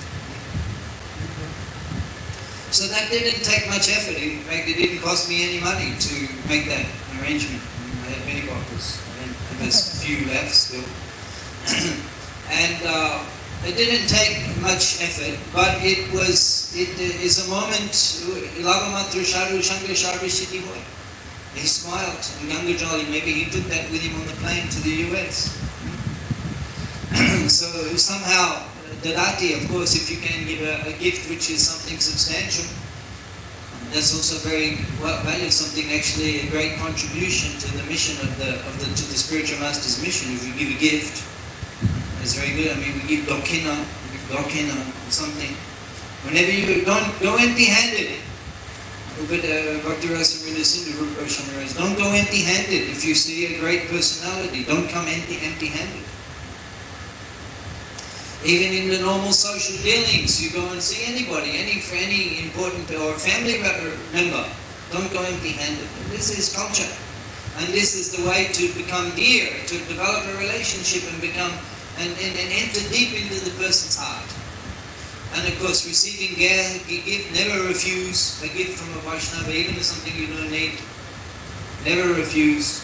So that didn't take much effort. In fact, it didn't cost me any money to make that arrangement. I had many bottles, and there's a few left still. And it didn't take much effort, but it is a moment. He smiled in Ganga Jali. Maybe he took that with him on the plane to the US. So somehow, Dadati, of course, if you can give a gift which is something substantial, that's also very valuable. Something actually a great contribution to the mission to the spiritual master's mission. If you give a gift, it's very good. I mean, we give dokina, something. Whenever you don't go empty-handed. Don't go empty-handed. If you see a great personality, don't come empty-handed. Even in the normal social dealings, you go and see anybody, any important or family member, don't go empty-handed. This is culture. And this is the way to become dear, to develop a relationship and become, and enter deep into the person's heart. And of course, receiving gift, never refuse a gift from a Vaishnava, even if something you don't need. Never refuse.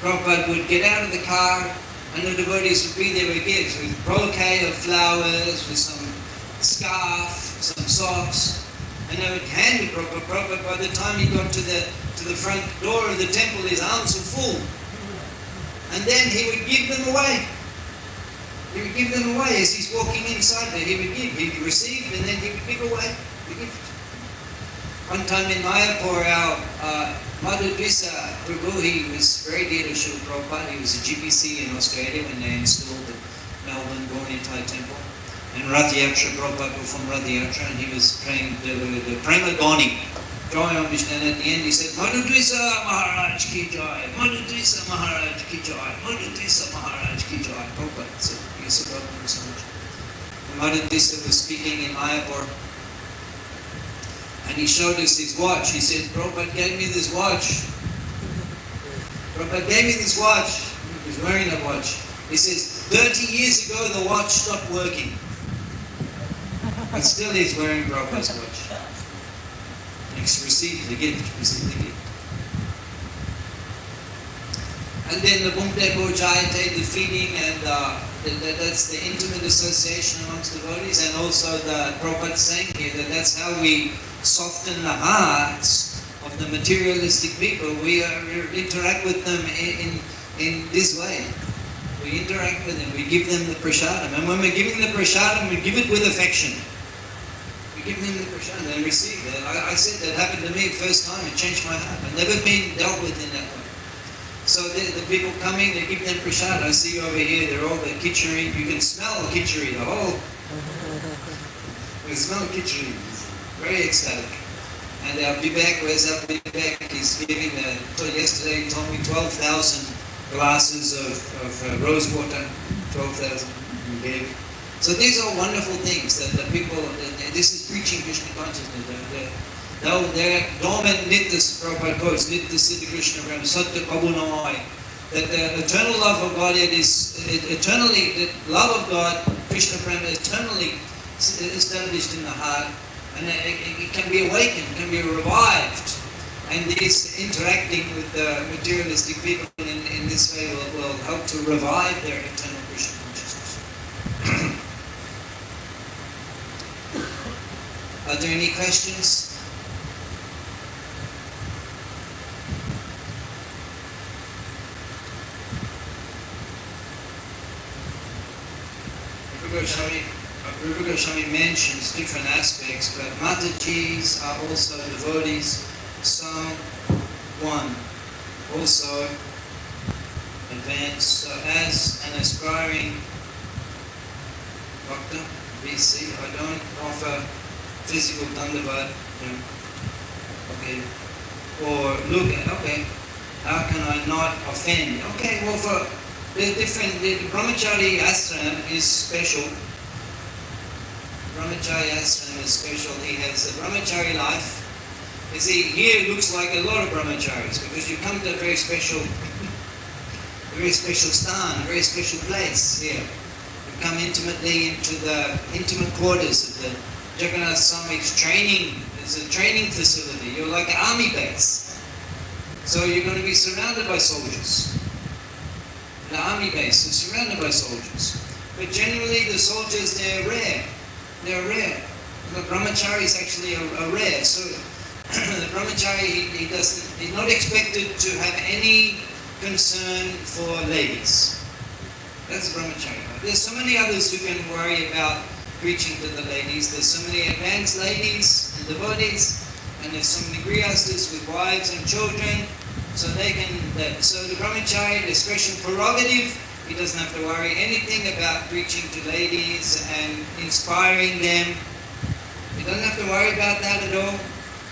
Prabhupada would get out of the car, and the devotees would be there with gifts, with bouquet of flowers, with some scarf, some socks, and they would hand it to Prabhupada. By the time he got to the front door of the temple, his arms were full. And then he would give them away. He would give them away as he's walking inside there. He would give, he'd receive, and then he would give away the gift. One time in Mayapur, our Madhudvisa Prabhu, he was very dear to Srila Prabhupada. He was a GPC in Australia when they installed the Melbourne Gundicha temple. And Rath Yatra, Prabhupada performed Rath Yatra, and he was praying the Prema Goni. Drawing on Vishnu, and at the end he said, Madhudvisa Maharaj ki jai, Madhudvisa Maharaj ki jai, Madhudvisa Maharaj ki jai. Prabhupada said, yes, Prabhupada so much. Madhudvisa was speaking in Mayapur. And he showed us his watch. He said, Prabhupada gave me this watch. Prabhupada gave me this watch. He was wearing a watch. He says, 30 years ago the watch stopped working. But still he's wearing Prabhupada's watch. Received the gift. And then the Bhumte Bhojayate, the feeding, and that's the intimate association amongst devotees, and also the Prabhupada saying here that that's how we soften the hearts of the materialistic people. We interact with them in this way. We interact with them, we give them the prasadam. And when we're giving the prasadam, we give it with affection. We give them the prashad and receive that. I said that happened to me the first time. It changed my heart. I've never been dealt with in that way. So the people coming, they give them prashad. I see over here, they're all the khichdi. You can smell khichdi, the whole. You can smell khichdi. Very ecstatic. And our Vivek, where's our Vivek? He's giving, yesterday he told me 12,000 glasses of rose water. 12,000 he gave. So these are wonderful things that the people, this is preaching Krishna consciousness. They're dormant nittas, Prabhupada quotes, nitta siddha Krishna Brahma, sattva kabunamai. That the eternal love of God is eternally, the love of God, Krishna Brahma, eternally established in the heart, and it can be awakened, can be revived. And this interacting with the materialistic people in this way will help to revive their eternal Krishna consciousness. Are there any questions? Rupa Goswami mentions different aspects, but Matajis are also devotees. Some one also advanced. So as an aspiring doctor, BC, I don't offer physical dandavat, okay, or look at, okay, how can I not offend? Okay, well, for the brahmachari ashram is special. Brahmachari ashram is special. He has a brahmachari life. You see, here it looks like a lot of brahmacharis because you come to a very special stan, a very special place here. You come intimately into the intimate quarters of the Jagannath Swami's training. It's a training facility. You're like an army base. So you're going to be surrounded by soldiers. The army base is surrounded by soldiers. But generally the soldiers, they're rare. They're rare. The brahmachari is actually a rare. So the brahmachari, he's not expected to have any concern for ladies. That's brahmachari. There's so many others who can worry about preaching to the ladies. There's so many advanced ladies and devotees, and there's so many grihastas with wives and children. So so the brahmachari, the special prerogative, he doesn't have to worry anything about preaching to ladies and inspiring them. He doesn't have to worry about that at all.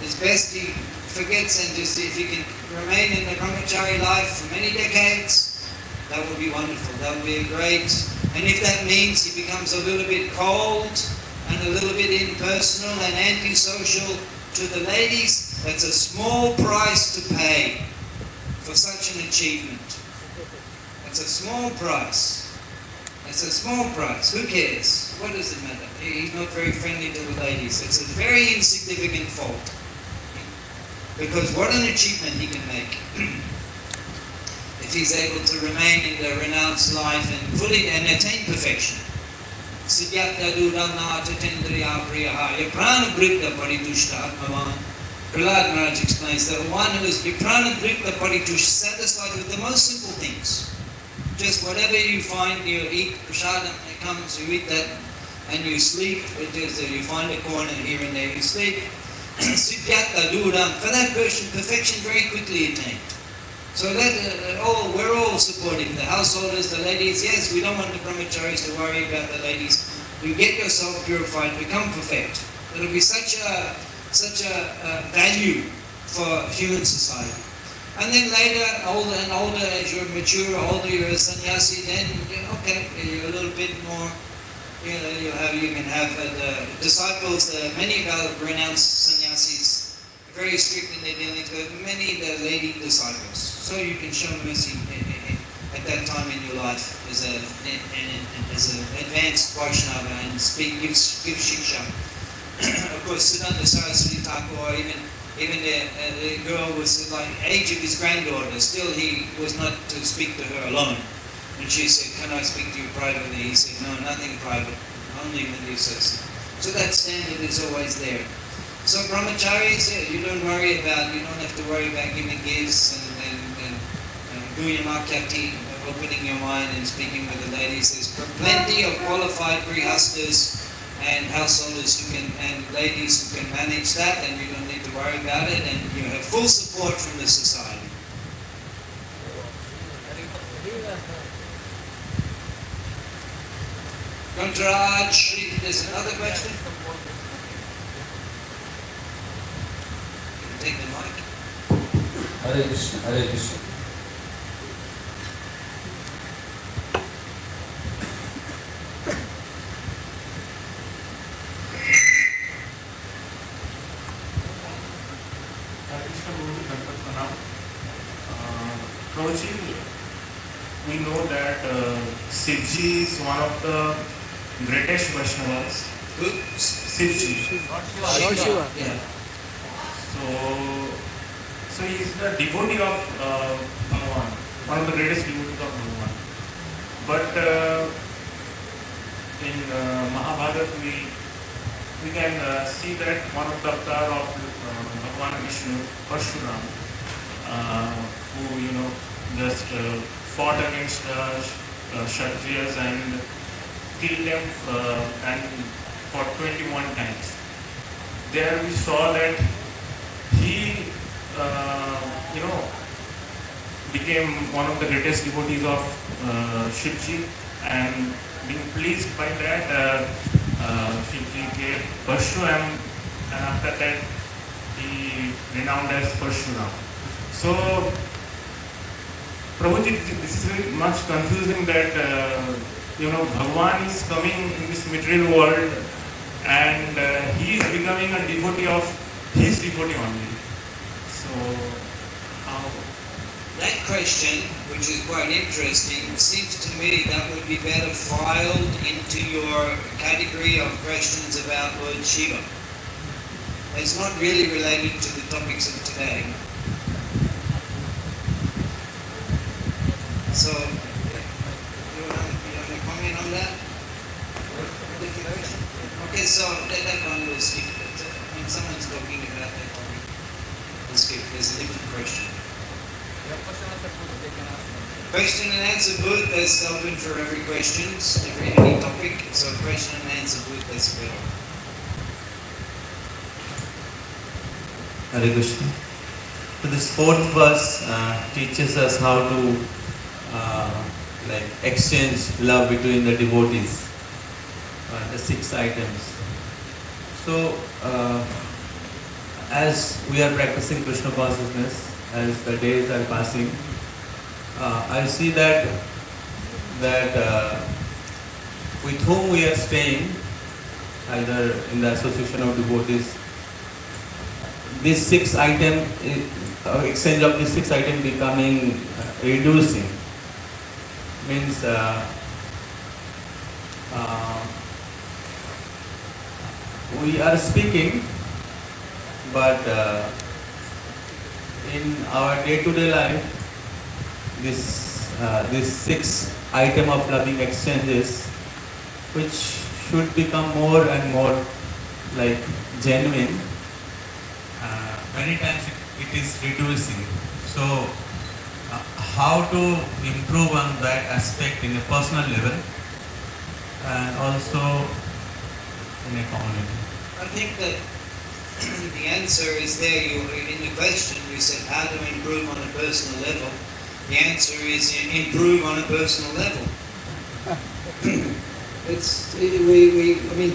It's best he forgets and just, if he can remain in the brahmachari life for many decades, that would be wonderful. That would be great. And if that means he becomes a little bit cold and a little bit impersonal and antisocial to the ladies, that's a small price to pay for such an achievement. That's a small price. That's a small price. Who cares? What does it matter? He's not very friendly to the ladies. It's a very insignificant fault. Because what an achievement he can make. If he's able to remain in the renounced life and fully and attain perfection. Siddhyata durana tatendriya priyaha yaprana brikta paritushta atmavan. Prahlad Maharaj explains that one who is yaprana brikta paritushta, satisfied with the most simple things. Just whatever you find, you eat prasadam, it comes, you eat that, and you sleep. It is, you find a corner here and there, you sleep. Siddhyata duram, for that person, perfection very quickly attained. So we're all supporting the householders, the ladies. Yes, we don't want the brahmacharis to worry about the ladies. You get yourself purified, become perfect. It'll be such a value for human society. And then later, older and older, as you're mature, older, you're a sannyasi, then, you're a little bit more, you can have the disciples, many of our renounced sannyasis, very strict in their dealings, but many the lady disciples. So you can show mercy at that time in your life as an advanced Vaishnava and give shiksha. Of course, Siddhanta Saraswati Thakur, even the girl was like age of his granddaughter, still he was not to speak to her alone. And she said, "Can I speak to you privately?" He said, "No, nothing private, only when you say." So that standard is always there. So brahmacharis, you don't have to worry about giving gifts and doing makyati, opening your mind and speaking with the ladies. There's plenty of qualified grihastas and householders who can, and ladies who can manage that, and you don't need to worry about it, and you have full support from the society. Kantaraj, there's another question? You can take the mic. Hare Krishna, Hare Krishna. Prabhuji, we know that Sivji is one of the greatest Vaishnavas. Sivji. Lord Shiva. Yeah. So he is the devotee of Bhagavan, one of the greatest devotees of Bhagavan. But in Mahabharata we can see that one of the avatar of Bhagavan Vishnu, Parshuram, who just fought against Kshatriyas and killed them and for 21 times. There we saw that he became one of the greatest devotees of Shivji, and being pleased by that, Shivji gave Parshuram, and after that he renowned as Parshuram. So Prabhuji, this is very much confusing that Bhagavan is coming in this material world and he is becoming a devotee of his devotee only. So how? That question, which is quite interesting, seems to me that would be better filed into your category of questions about Lord Shiva. It's not really related to the topics of today. So, you want to comment on that? Okay, so that one will skip. When someone's talking about that topic, we'll skip. There's a different question. Question and answer booth, that's open for every question, any topic. So question and answer booth, that's available. Hare Krishna. So this fourth verse teaches us how to exchange love between the devotees, the 6 items. So as we are practicing Krishna consciousness, as the days are passing, I see that with whom we are staying, either in the association of devotees, this 6 item, exchange of this 6 item becoming reducing. Means we are speaking, but in our day-to-day life, this 6 item of loving exchanges, which should become more and more like genuine, many times it is reducing. So how to improve on that aspect in a personal level and also in a community? I think that the answer is there. In the question you said how to improve on a personal level. The answer is improve on a personal level.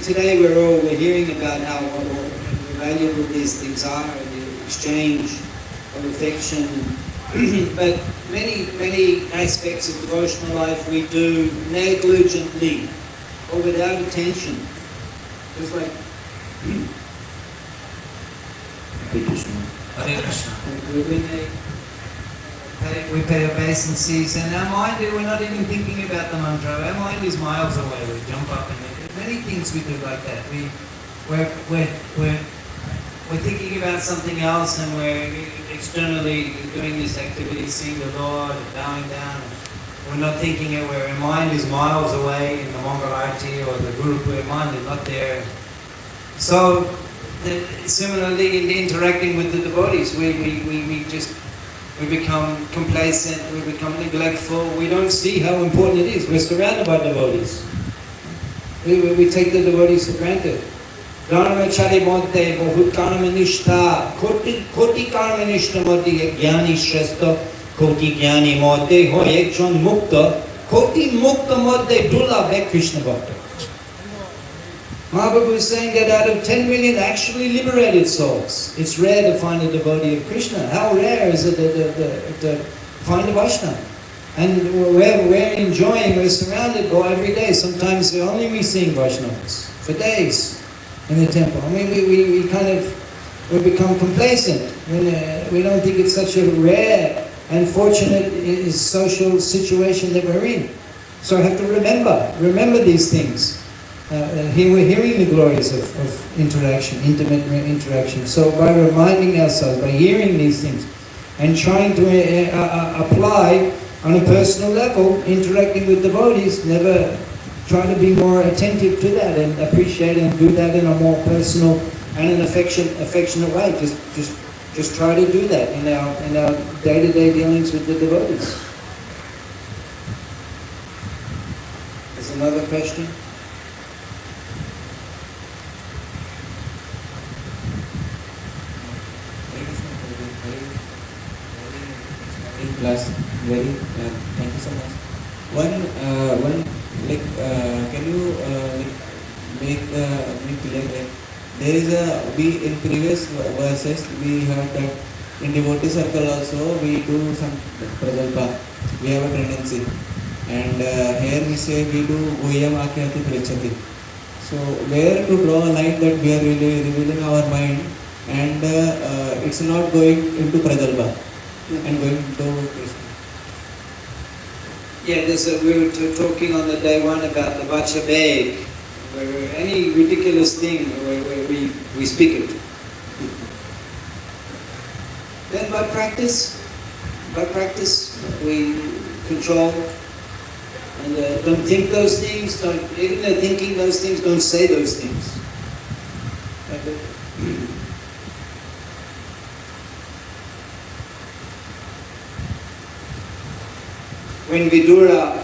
Today we're hearing about how valuable these things are, the exchange of affection. But many aspects of devotional life we do negligently or without attention. It's like Hare Krishna. Hare Krishna. we pay obeisance, and our mind, we're not even thinking about the mantra. Our mind is miles away. We jump up and many things we do like that. We're thinking about something else, and we're externally doing this activity, seeing the Lord, bowing down. We're not thinking it, where our mind is miles away in the Mangalarti or the Guru, where mind is not there. So, similarly, in interacting with the devotees, we become complacent, we become neglectful, we don't see how important it is. We're surrounded by devotees. We take the devotees for granted. Dharmachari modde bahut karmanishta koti karmanishta modde jnani shrestha koti jnani modde hoy ekjon mukta koti mukta modde dulabh Krishna bhakta. Mahaprabhu is saying that out of 10 million actually liberated souls, it's rare to find a devotee of Krishna. How rare is it to find a Vaishnava? And we're enjoying, we're surrounded by every day. Sometimes we seeing Vaishnavas for days in the temple. I mean, we become complacent. We don't think it's such a rare and fortunate social situation that we're in. So I have to remember these things. Here we're hearing the glories of interaction, intimate interaction. So by reminding ourselves, by hearing these things, and trying to apply on a personal level, interacting with devotees, never try to be more attentive to that and appreciate and do that in a more personal and an affectionate way. Just try to do that in our day-to-day dealings with the devotees. There's another question. Class, very thank you so much. One can you make me clear that there is we in previous verses we have that in devotee circle also we do some prajalpa, we have a tendency, and here we say we do goyam akyati prichati. So where to draw a line that we are really revealing our mind and it's not going into prajalpa and going to Krishna. Yeah, we were talking on the day one about the Vacha Beg, where any ridiculous thing where we speak it. Then by practice we control and don't think those things, even though thinking those things, don't say those things. When Vidura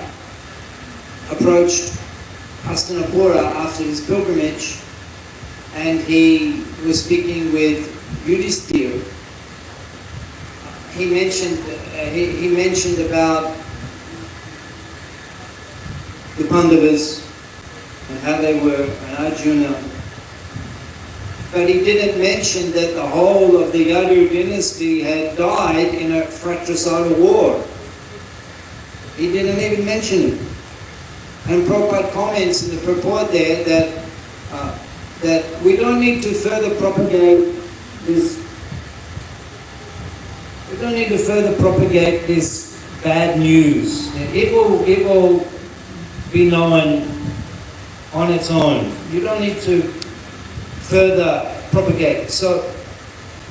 approached Hastinapura after his pilgrimage and he was speaking with Yudhisthira, he mentioned about the Pandavas and how they were, and Arjuna, but he didn't mention that the whole of the Yadu dynasty had died in a fratricidal war. He didn't even mention it. And Prabhupada comments in the purport there that we don't need to further propagate this. We don't need to further propagate this bad news. It will be known on its own. You don't need to further propagate. So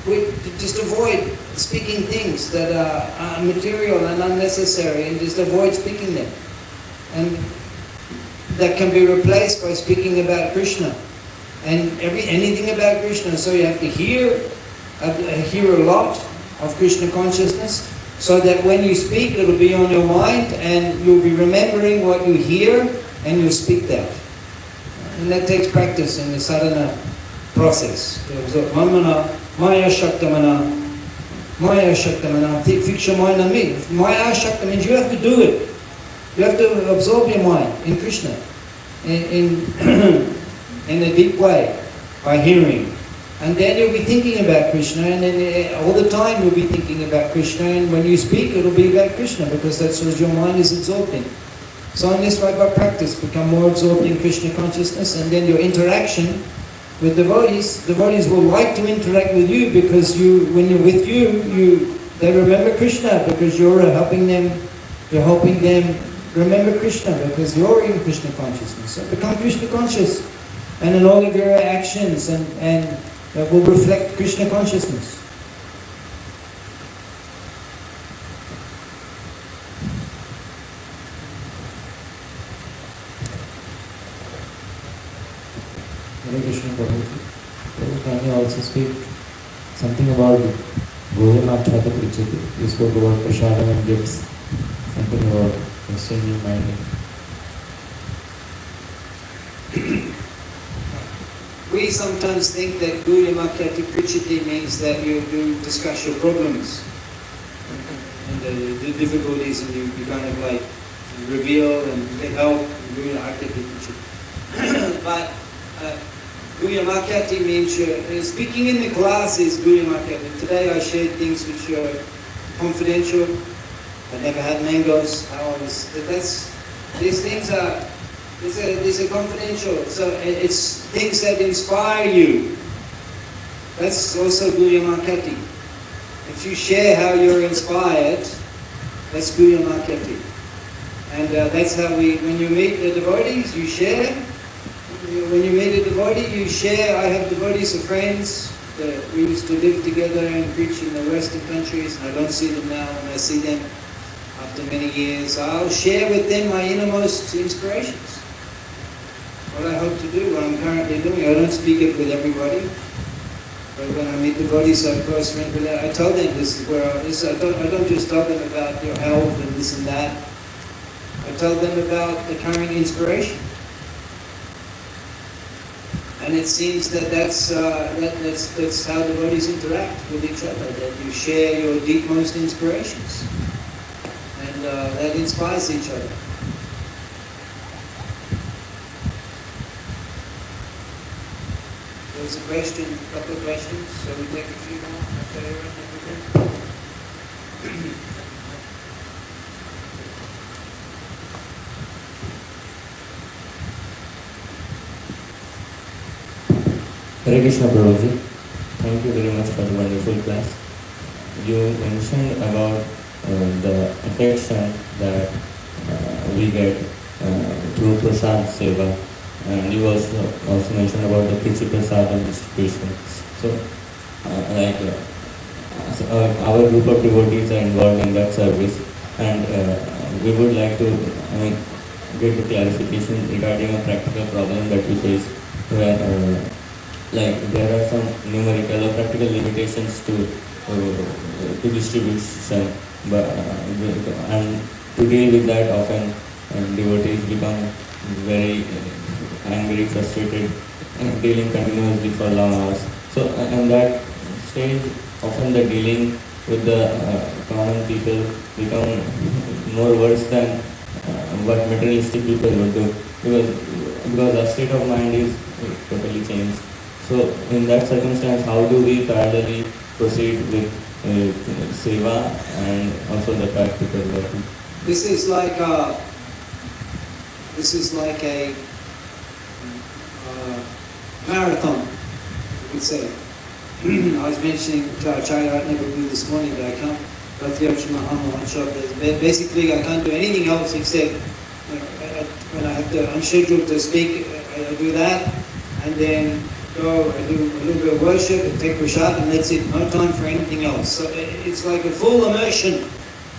we just avoid speaking things that are material and unnecessary, and just avoid speaking them. And that can be replaced by speaking about Krishna and anything about Krishna. So you have to hear a lot of Krishna consciousness, so that when you speak, it'll be on your mind, and you'll be remembering what you hear, and you'll speak that. And that takes practice in the sadhana process. So, Maya Shaktamana, fix your mind on me. Maya Shakta means you have to do it. You have to absorb your mind in Krishna in a deep way by hearing. And then you'll be thinking about Krishna, and then all the time you'll be thinking about Krishna, and when you speak it'll be about Krishna, because that's what your mind is absorbed in. So in this way, by practice, become more absorbed in Krishna consciousness, and then your interaction with devotees will like to interact with you, because when you're with you, they remember Krishna, because you're helping them remember Krishna, because you're in Krishna consciousness. So become Krishna conscious, and in all of your actions and that will reflect Krishna consciousness. Hare Krishna, Prabhu, can you also speak something about Goyamachata Prichati? You spoke about Prasadam and gifts, something about exchanging mind. we sometimes think that Guya Makyati Prichiti means that you discuss your problems and the difficulties, and you kind of like reveal and get help and Guya Makyati Prichiti. But Guya Makyati means speaking in the class is Guya Makyati. Today I shared things which are confidential. I never had mangoes. These things are confidential. So it's things that inspire you. That's also Guya Makyati. If you share how you're inspired, that's Guya Makyati. And that's how when you meet the devotees, you share. When you meet a devotee, you share. I have devotees of friends. We used to live together and preach in the Western countries. I don't see them now. When I see them after many years, I'll share with them my innermost inspirations. What I hope to do, what I'm currently doing. I don't speak it with everybody. But when I meet devotees, I'm close friends with them. I tell them this is where I don't just tell them about your health and this and that. I tell them about the current inspiration. And it seems that's how devotees interact with each other, that you share your deepmost inspirations. And that inspires each other. There's a question, a couple of questions, so we take a few more after I run everything. Hare Krishna Prabhuji, thank you very much for the wonderful class. You mentioned about the affection that we get through Prasad Seva, and you also mentioned about the Krichi Prasadam distribution. So, our group of devotees are involved in that service, and we would like to get a clarification regarding a practical problem that we face, where there are some numerical or practical limitations to distribution, and to deal with that, often devotees become very angry, frustrated, and dealing continuously for long hours. So, in that stage, often the dealing with the common people become more worse than what materialistic people would do, because our state of mind is totally changed. So, in that circumstance, how do we parallelly proceed with seva and also the practical work? This is like a marathon, you could say. I was mentioning to Acharya Ratnaguru this morning that I can't, basically I can't do anything else except when I have to, I'm scheduled to speak, I do that, and then go, I do a little bit of worship, and take prasad, and that's it. No time for anything else. So it's like a full immersion.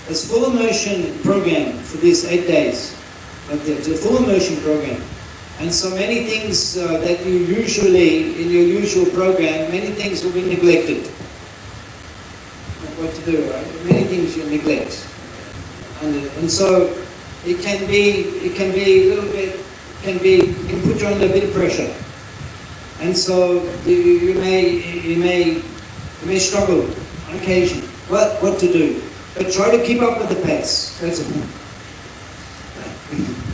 It's full immersion program for these 8 days. It's a full immersion program. And so many things that you usually, in your usual program, many things will be neglected. What to do, right? Many things you neglect. And so it can be a little bit, it can put you under a bit of pressure. And so you may struggle on occasion. What to do? But try to keep up with the pace. That's it.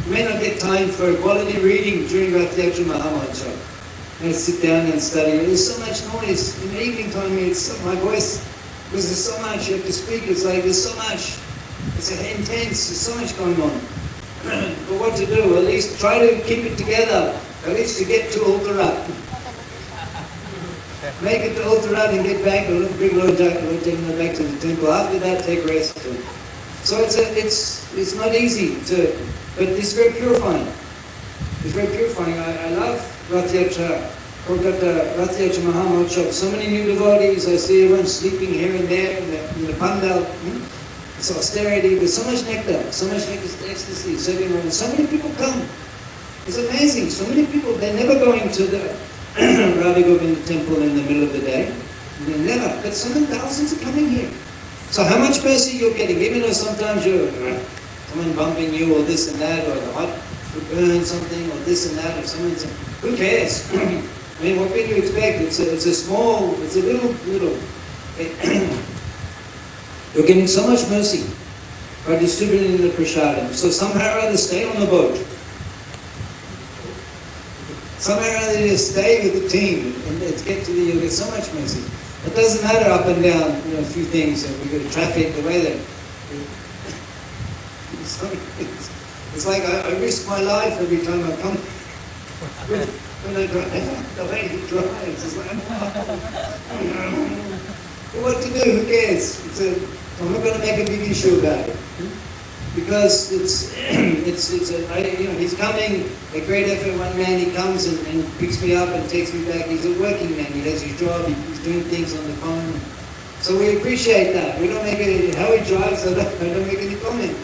You may not get time for quality reading during Rath Yatra Mahamodsa. You may sit down and study. There's so much noise. In the evening time, my voice, because there's so much you have to speak. It's like there's so much. It's intense. There's so much going on. But what to do? At least try to keep it together. At least to get to Uttarat. Make it to Uttarat and get back, bring Lord Jagannath back to the temple. After that, take rest. So it's not easy but it's very purifying. It's very purifying. I love Rath Yatra, Kolkata, Rath Yatra Mahamodsa. So many new devotees. I see everyone sleeping here and there in the pandal. It's austerity, but so much nectar, so much ecstasy, serving around. So many people come. It's amazing. So many people, they're never going to the Radha Govinda temple in the middle of the day. They're never. But so many thousands are coming here. So how much mercy you're getting, even though sometimes you're someone bumping you or this and that, or the hot would burn something or this and that, or someone's, who cares? I mean, what can you expect? It's a small, it's a little. You're getting so much mercy by distributing the prasadam. So somehow or other, stay on the boat. Somehow or other, just stay with the team, and let's get to you'll get so much mercy. It doesn't matter up and down, a few things, and we've got traffic, the weather. It's like I risk my life every time I come. When I drive, the way he drives, it's like, what to do? Who cares? I'm not going to make a big issue about it because he's coming. A great effort. One man, he comes and picks me up and takes me back. He's a working man. He has his job. He's doing things on the phone. So we appreciate that. We don't make any. How he drives, I don't make any comment.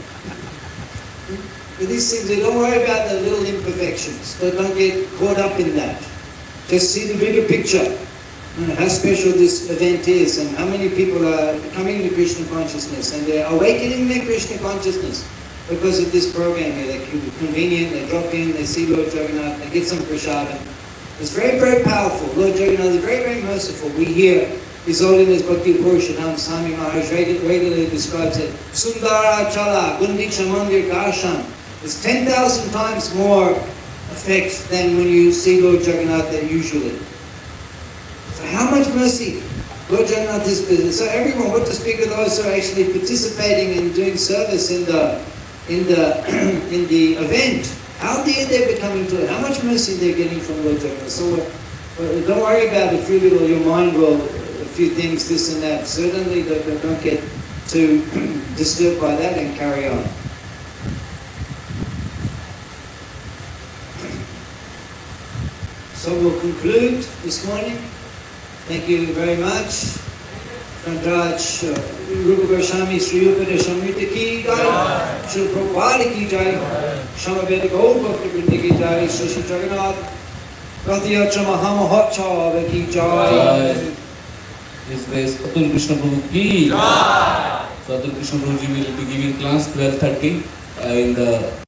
But these things, don't worry about the little imperfections. Don't get caught up in that. Just see the bigger picture. How special this event is and how many people are coming to Krishna consciousness and they're awakening their Krishna consciousness because of this program. They're convenient, they drop in, they see Lord Jagannath, they get some prasadam. It's very, very powerful. Lord Jagannath is very, very merciful. We hear His Holiness Bhakti Purushottama Swami Maharaj regularly describes it. Sundara Chala, Gundicha Mandir Darshan. It's 10,000 times more effect than when you see Lord Jagannath there usually. So how much mercy Lord Jagannath is business. So everyone, what to speak of those who are actually participating and doing service in the event. How dear they're becoming to it. How much mercy they're getting from Lord Jagannath. So don't worry about a few little. Your mind will a few things, this and that. Certainly don't get too disturbed by that and carry on. So we'll conclude this morning. Thank you very much. Kandraj, Rupa Goswami, Sri Rupa Deshamrita ki jai, Sri Prabhupada ki jai, Shamaveda Gaur Bhakti Vrinda ki jai, Sri Jagannath, Rath Yatra Mahamahotsava ki jai. His grace Atul Krishna Prabhu ki jai. So Atul Krishna Prabhu ji will be giving class 12:30 in the